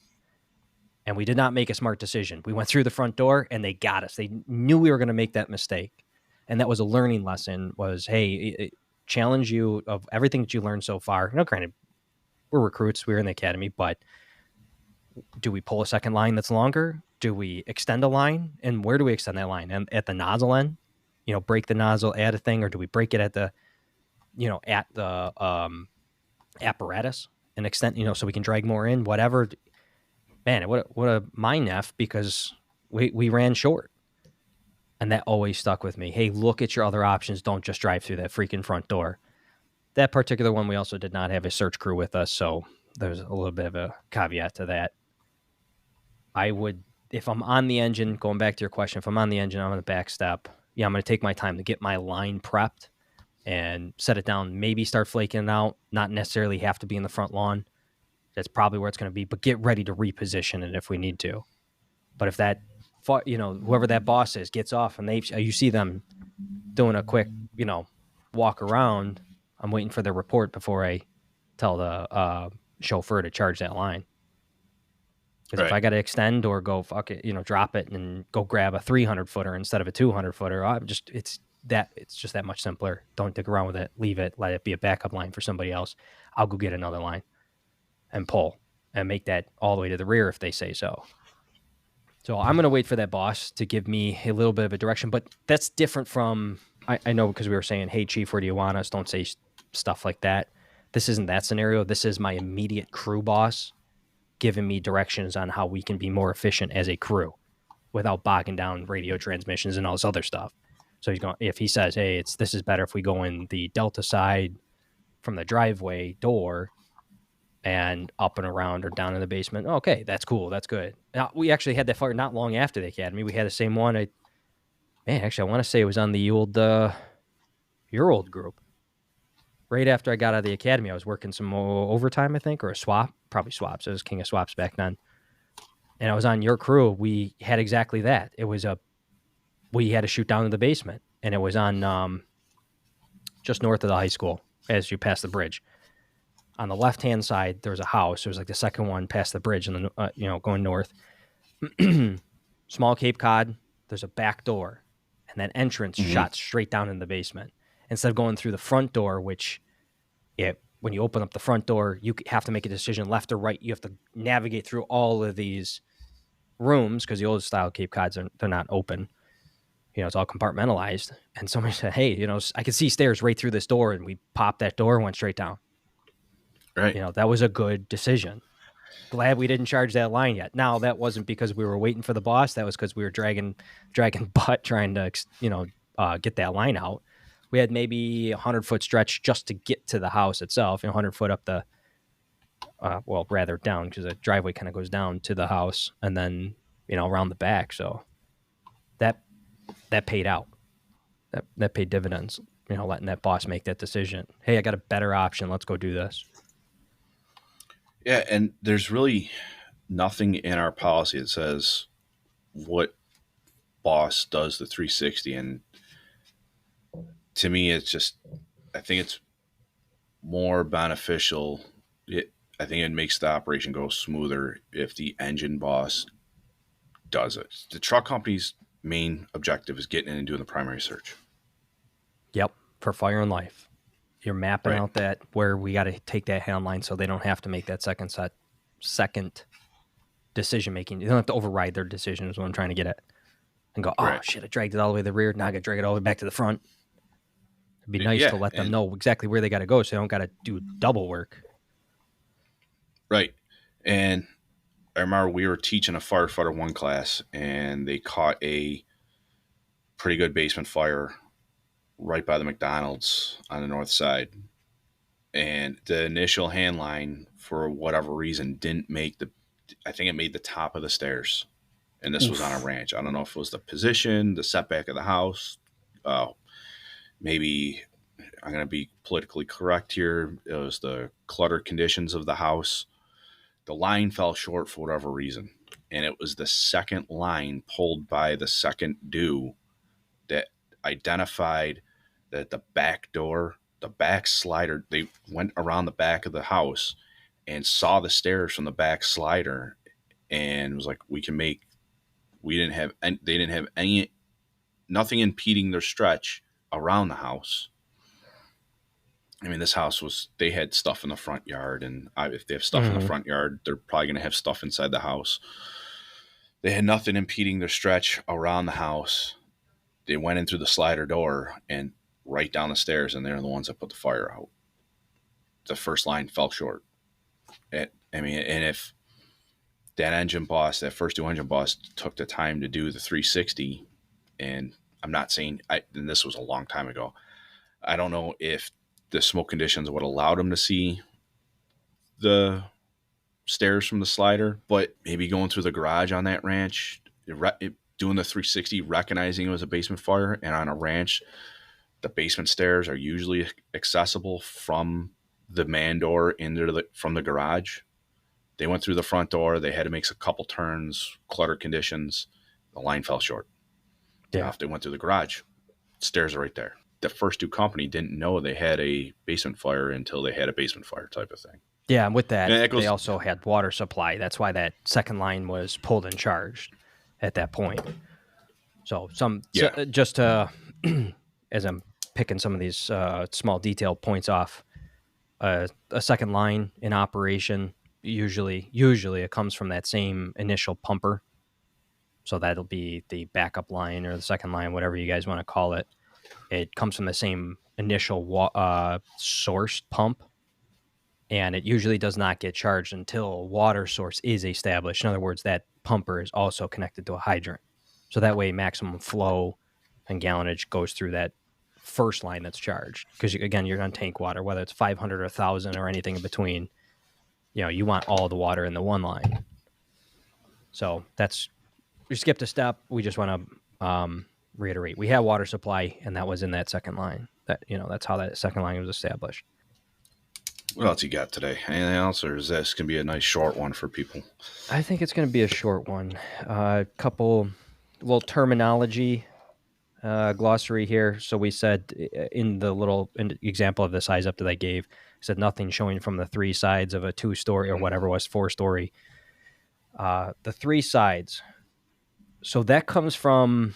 And we did not make a smart decision. We went through the front door and they got us. They knew we were going to make that mistake. And that was a learning lesson, was, hey, challenge you of everything that you learned so far. Granted, we're recruits, we're in the academy, but do we pull a second line that's longer? Do we extend a line? And where do we extend that line? And at the nozzle end, break the nozzle, add a thing, or do we break it at the, at the apparatus and extend, so we can drag more in, whatever. Man, what a mind F, because we ran short. And that always stuck with me. Hey, look at your other options. Don't just drive through that freaking front door. That particular one, we also did not have a search crew with us, so there's a little bit of a caveat to that. I would, if I'm on the engine, going back to your question, if I'm on the engine, I'm on the back step. Yeah, I'm going to take my time to get my line prepped and set it down. Maybe start flaking it out. Not necessarily have to be in the front lawn. That's probably where it's going to be. But get ready to reposition it if we need to. But if that, whoever that boss is gets off and you see them doing a quick, walk around, I'm waiting for their report before I tell the chauffeur to charge that line. Because if I got to extend or go drop it and go grab a 300 footer instead of a 200 footer, it's just that much simpler. Don't dick around with it. Leave it. Let it be a backup line for somebody else. I'll go get another line and pull and make that all the way to the rear if they say so. So I'm going to wait for that boss to give me a little bit of a direction, but that's different from, I know, because we were saying, hey, Chief, where do you want us? Don't say stuff like that. This isn't that scenario. This is my immediate crew boss giving me directions on how we can be more efficient as a crew without bogging down radio transmissions and all this other stuff. So he's going, if he says, hey, this is better if we go in the Delta side from the driveway door and up and around or down in the basement. Okay, that's cool. That's good. Now, we actually had that fire not long after the academy. We had the same one. I want to say it was on the your old group. Right after I got out of the academy, I was working some overtime, I think, or a swap. Probably swaps. I was king of swaps back then. And I was on your crew. We had exactly that. It was we had to shoot down to the basement. And it was on just north of the high school as you pass the bridge. On the left-hand side, there was a house. It was like the second one past the bridge, and then going north. Small Cape Cod. There's a back door, and that entrance shot straight down in the basement. Instead of going through the front door, which, when you open up the front door, you have to make a decision left or right. You have to navigate through all of these rooms because the old style Cape Cods they're not open. It's all compartmentalized. And somebody said, hey, I could see stairs right through this door, and we popped that door and went straight down. Right. That was a good decision. Glad we didn't charge that line yet. Now, that wasn't because we were waiting for the boss. That was because we were dragging butt trying to, get that line out. We had maybe 100-foot stretch just to get to the house itself, 100 foot up the well, rather down, because the driveway kind of goes down to the house and then, around the back. So that paid out. That paid dividends, letting that boss make that decision. Hey, I got a better option. Let's go do this. Yeah, and there's really nothing in our policy that says what boss does the 360. And to me, it's just, I think it's more beneficial. I think it makes the operation go smoother if the engine boss does it. The truck company's main objective is getting in and doing the primary search. Yep, for fire and life. You're mapping Right. out that where we got to take that handline so they don't have to make that second decision making. You don't have to override their decision is what I'm trying to get at. And go, oh, Right. shit, I dragged it all the way to the rear. Now I got to drag it all the way back to the front. It'd be nice to Yeah. let them And know exactly where they got to go so they don't got to do double work. right. And I remember we were teaching a firefighter one class and they caught a pretty good basement fire right by the McDonald's on the north side. And the initial hand line, for whatever reason, didn't make I think it made the top of the stairs. And this was on a Oof. ranch. I don't know if it was the position, the setback of the house. Maybe I'm going to be politically correct here. It was the cluttered conditions of the house. The line fell short for whatever reason. And it was the second line pulled by the second due that identified that the back door, the back slider, they went around the back of the house and saw the stairs from the back slider and was like, they didn't have nothing impeding their stretch around the house. I mean, this house they had stuff in the front yard, and if they have stuff in the front yard, they're probably going to have stuff inside the house. They had nothing impeding their stretch around the house. They went in through the slider door and right down the stairs, and they're the ones that put the fire out. The first line fell short. And if that first due engine boss took the time to do the 360, and I'm not saying, and this was a long time ago, I don't know if the smoke conditions would allow them to see the stairs from the slider, but maybe going through the garage on that ranch, doing the 360, recognizing it was a basement fire, and on a ranch, the basement stairs are usually accessible from the man door from the garage. They went through the front door. They had to make a couple turns, cluttered conditions. The line fell short. Yeah. Now, if they went through the garage, stairs are right there. The first due company didn't know they had a basement fire until they had a basement fire type of thing. Yeah, and with that, they also had water supply. That's why that second line was pulled and charged at that point. So just to, as I'm picking some of these small detail points off, a second line in operation, usually it comes from that same initial pumper. So that'll be the backup line or the second line, whatever you guys want to call it. It comes from the same initial source pump, and it usually does not get charged until a water source is established. In other words, that pumper is also connected to a hydrant. So that way maximum flow and gallonage goes through that first line that's charged. Because, again, you're on tank water, whether it's 500 or 1,000 or anything in between, you want all the water in the one line. So we skipped a step. We just want to reiterate. We have water supply, and that was in that second line. That's how that second line was established. What else you got today? Anything else, or is this going to be a nice short one for people? I think it's going to be a short one. A couple little terminology glossary here. So we said in the little example of the size up that I gave, said nothing showing from the three sides of a 2-story or whatever it was, 4-story. The three sides. So that comes from,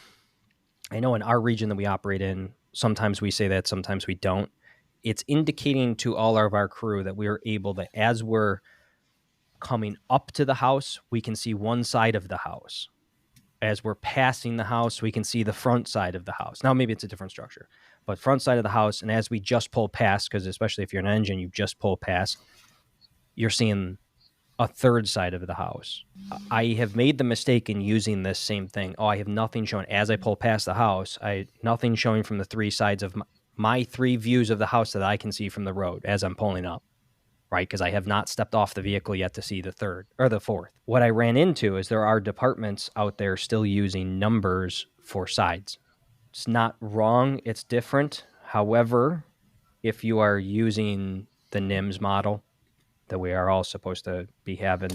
I know in our region that we operate in, sometimes we say that, sometimes we don't. It's indicating to all of our crew that we are able to, as we're coming up to the house, we can see one side of the house. As we're passing the house, we can see the front side of the house. Now, maybe it's a different structure, but front side of the house. And as we just pull past, because especially if you're an engine, you just pull past, you're seeing a third side of the house. I have made the mistake in using this same thing. I have nothing showing as I pull past the house. Nothing showing from the three sides of my three views of the house that I can see from the road as I'm pulling up right? Because I have not stepped off the vehicle yet to see the third or the fourth. What I ran into is there are departments out there still using numbers for sides. It's not wrong, it's different. However, if you are using the NIMS model that we are all supposed to be having,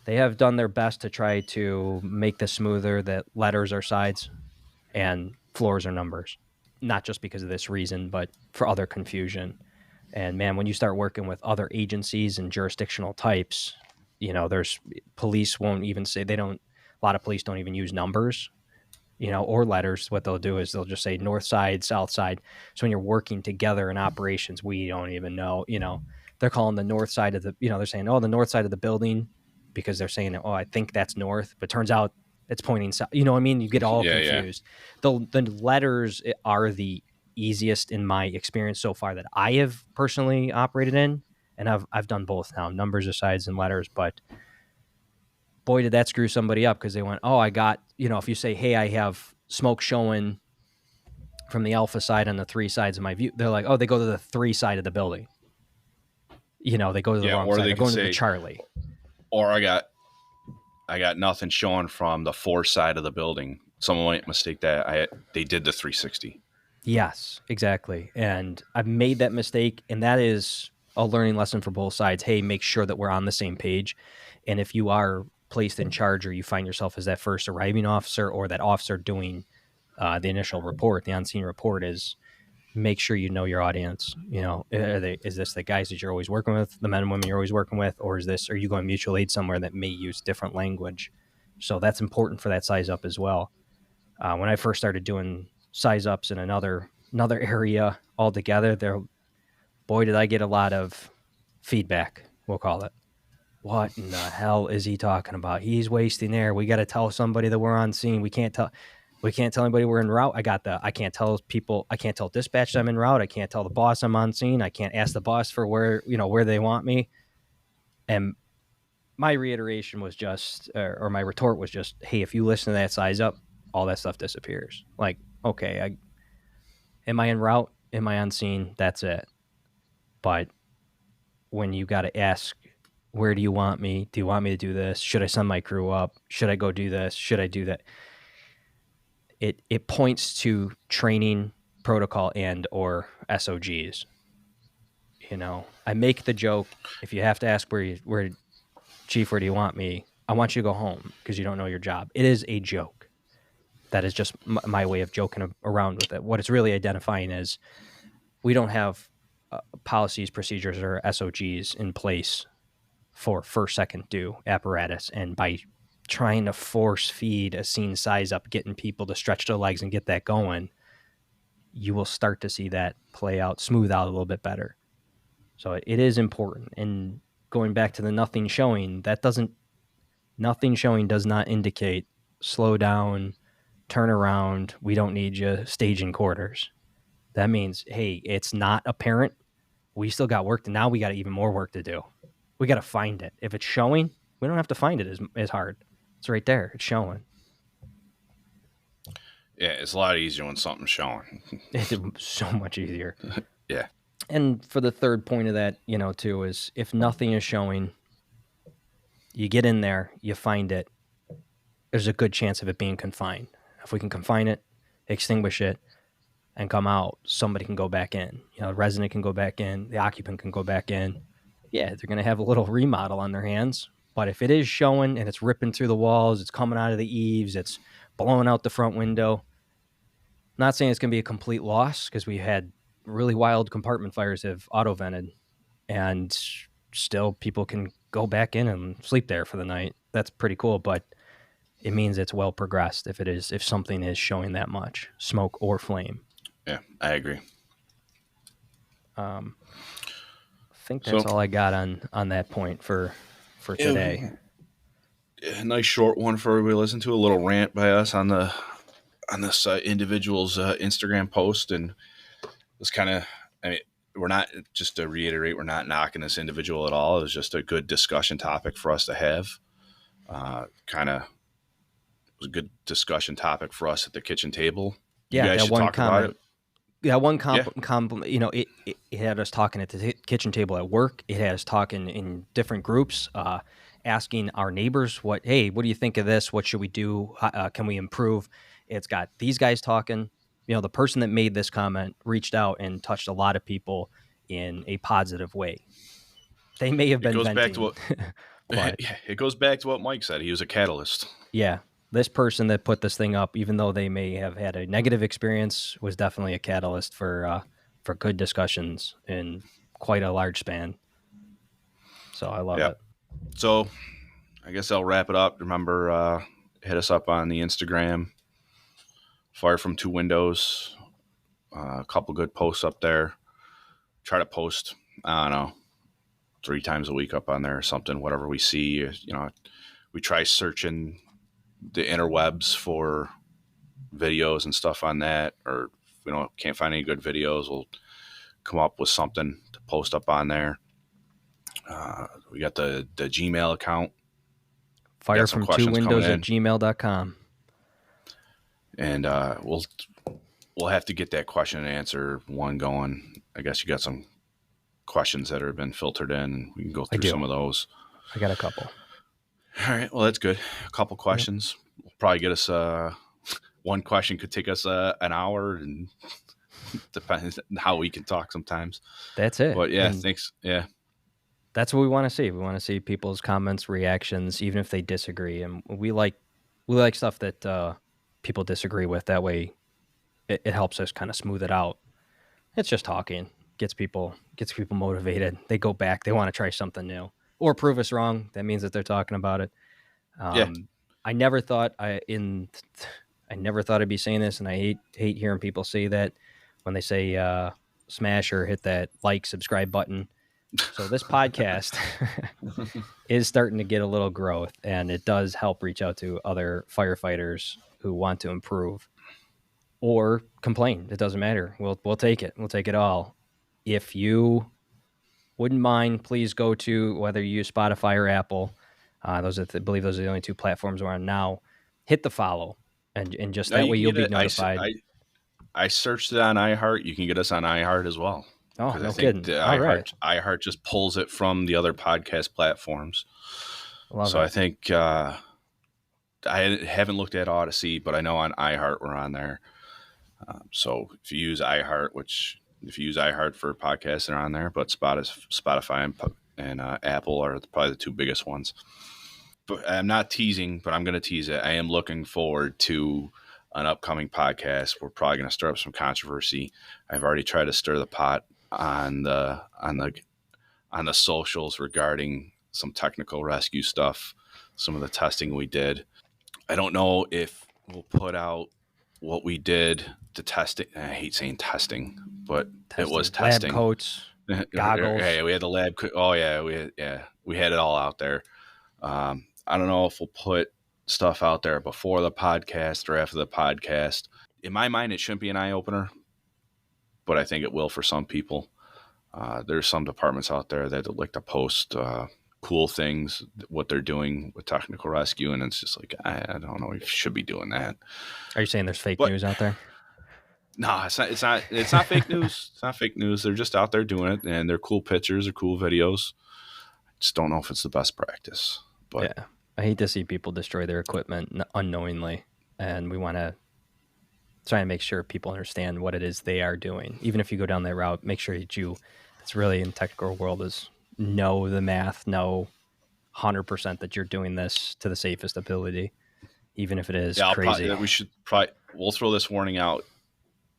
they have done their best to try to make this smoother, that letters are sides and floors are numbers. Not just because of this reason, but for other confusion. And man, when you start working with other agencies and jurisdictional types, there's police won't even say they don't. A lot of police don't even use numbers, or letters. What they'll do is they'll just say north side, south side. So when you're working together in operations, we don't even know, they're calling the north side of they're saying, oh, the north side of the building because they're saying, oh, I think that's north, but turns out it's pointing south. You know what I mean? You get all Yeah, yeah. confused. The letters are the easiest in my experience so far that I have personally operated in. And I've done both now, numbers asides and letters, but boy, did that screw somebody up because they went, oh, I got, if you say, hey, I have smoke showing from the alpha side on the three sides of my view, they're like, oh, they go to the three side of the building. They go to the Yeah, wrong or side. they They're can going to the say, Charlie. or I got nothing showing from the four side of the building. Someone might mistake that they did the 360. Yes, exactly. And I've made that mistake, and that is a learning lesson for both sides. Hey, make sure that we're on the same page. And if you are placed in charge or you find yourself as that first arriving officer or that officer doing the initial report, the on-scene report, is make sure you know your audience. Is this the guys that you're always working with, the men and women you're always working with, or are you going mutual aid somewhere that may use different language? So that's important for that size up as well. When I first started doing size ups in another area altogether, boy, did I get a lot of feedback. We'll call it. What in the hell is he talking about? He's wasting air. We got to tell somebody that we're on scene. We can't tell anybody we're en route. I can't tell people. I can't tell dispatch I'm en route. I can't tell the boss I'm on scene. I can't ask the boss for where they want me. And my reiteration was just, or my retort was just, hey, if you listen to that size up, all that stuff disappears. Like, okay, am I en route? Am I on scene? That's it. But when you got to ask, where do you want me? Do you want me to do this? Should I send my crew up? Should I go do this? Should I do that? It points to training protocol and or SOGs. I make the joke, if you have to ask where Chief, where do you want me? I want you to go home because you don't know your job. It is a joke. That is just my way of joking around with it. What it's really identifying is we don't have policies, procedures, or SOGs in place for first, second due apparatus. And by trying to force feed a scene size up, getting people to stretch their legs and get that going, you will start to see that play out, smooth out a little bit better. So it is important. And going back to the nothing showing, nothing showing does not indicate slow down, turn around, we don't need you, staging quarters. That means, hey, it's not apparent. We still got work to, now we got even more work to do. We got to find it. If it's showing, we don't have to find it as hard. It's right there. It's showing. Yeah, it's a lot easier when something's showing. It's so much easier. Yeah. And for the third point of that, too, is if nothing is showing, you get in there, you find it, there's a good chance of it being confined. If we can confine it, extinguish it, and come out, somebody can go back in. The resident can go back in, the occupant can go back in. Yeah, they're going to have a little remodel on their hands. But if it is showing and it's ripping through the walls, it's coming out of the eaves, it's blowing out the front window, I'm not saying it's going to be a complete loss because we had really wild compartment fires have auto-vented and still people can go back in and sleep there for the night. That's pretty cool, but it means it's well progressed if something is showing that much smoke or flame. Yeah, I agree. I think that's all I got on that point for today. A nice short one for everybody to listen to. A little rant by us on this individual's Instagram post, and it's kind of, I mean, we're not, just to reiterate, we're not knocking this individual at all. It was just a good discussion topic for us to have. It was a good discussion topic for us at the kitchen table. You guys should talk about it. Yeah, one Yeah, compliment, it had us talking at the kitchen table at work. It had us talking in different groups, asking our neighbors, hey, what do you think of this? What should we do? Can we improve? It's got these guys talking. The person that made this comment reached out and touched a lot of people in a positive way. They may have it been goes back to venting, what but it goes back to what Mike said. He was a catalyst. yeah, this person that put this thing up, even though they may have had a negative experience, was definitely a catalyst for good discussions in quite a large span. So I love Yeah. it. So I guess I'll wrap it up. Remember, hit us up on the Instagram. Fire from Two Windows. A couple good posts up there. Try to post, I don't know, 3 times a week up on there or something. Whatever we see, we try searching the interwebs for videos and stuff on that. Or if we can't find any good videos, we'll come up with something to post up on there. We got the Gmail account. Fire Got some from two questions coming windows at in, gmail.com. and we'll have to get that question and answer one going. I guess you got some questions that have been filtered in, and we can go I through do. some of those. I got a couple. All right, well, that's good. A couple Yep. questions will probably get us. One question could take us an hour, and depends on how we can talk sometimes. That's it. But yeah, And thanks. Yeah, that's what we want to see. We want to see people's comments, reactions, even if they disagree. And we like stuff that people disagree with. That way it helps us kind of smooth it out. It's just talking. Gets people motivated. They go back. They want to try something new or prove us wrong. That means that they're talking about it. yeah. Um, I never thought I never thought I'd be saying this, and I hate hearing people say that when they say smash or hit that like subscribe button. So this podcast is starting to get a little growth, and it does help reach out to other firefighters who want to improve or complain. It doesn't matter. We'll take it. We'll take it all. If you wouldn't mind, please go to whether you use Spotify or Apple. I believe those are the only two platforms we're on now. Hit the follow, and just Now that you way can you'll get be it. notified. I searched it on iHeart. You can get us on iHeart as well, Oh, because I no think kidding! the All right, iHeart just pulls it from the other podcast platforms. love So I it. think I haven't looked at Odyssey, but I know on iHeart we're on there. So if you use iHeart, if you use iHeart for podcasts, they're on there. But Spotify and Apple are probably the two biggest ones. But I'm not teasing, but I'm going to tease it. I am looking forward to an upcoming podcast. We're probably going to stir up some controversy. I've already tried to stir the pot on the socials regarding some technical rescue stuff, some of the testing we did. I don't know if we'll put out what we did to test it. I hate saying testing, but it was Testing lab testing. coats, Hey, goggles. we had the lab. Oh yeah, we had it all out there. I don't know if we'll put stuff out there before the podcast or after the podcast. In my mind, it shouldn't be an eye opener, but I think it will for some people. There's some departments out there that like to post cool things, what they're doing with technical rescue, and it's just like I don't know, you should be doing that. Are you saying there's fake But news out there? no, it's not. It's not. It's not fake news. It's not fake news. They're just out there doing it, and they're cool pictures or cool videos. I just don't know if it's the best practice. But Yeah, I hate to see people destroy their equipment unknowingly, and we want to try and make sure people understand what it is they are doing. Even if you go down that route, make sure that it's really in the technical world is know the math, know 100% that you're doing this to the safest ability, even if it is yeah, crazy. we'll throw this warning out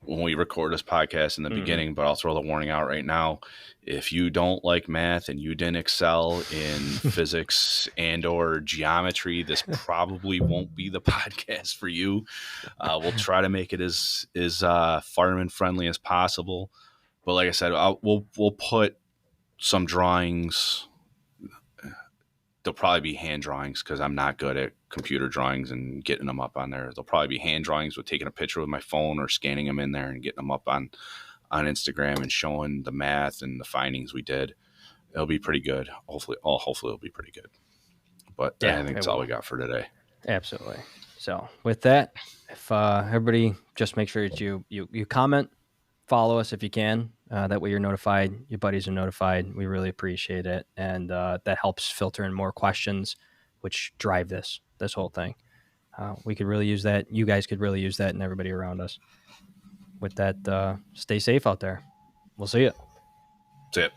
when we record this podcast in the Mm-mm. beginning, but I'll throw the warning out right now. If you don't like math and you didn't excel in physics and or geometry, this probably won't be the podcast for you. We'll try to make it as fireman friendly as possible. But like I said, we'll put some drawings. They'll probably be hand drawings because I'm not good at computer drawings and getting them up on there. They'll probably be hand drawings with taking a picture with my phone or scanning them in there and getting them up on Instagram and showing the math and the findings we did. It'll be pretty good. Hopefully it'll be pretty good. But I Yeah, think it that's all we will. got for today. Absolutely. So with that, if everybody just make sure that you comment, follow us if you can. That way you're notified. Your buddies are notified. We really appreciate it, and that helps filter in more questions, which drive this whole thing. We could really use that. You guys could really use that, and everybody around us. With that, stay safe out there. We'll see you. That's it.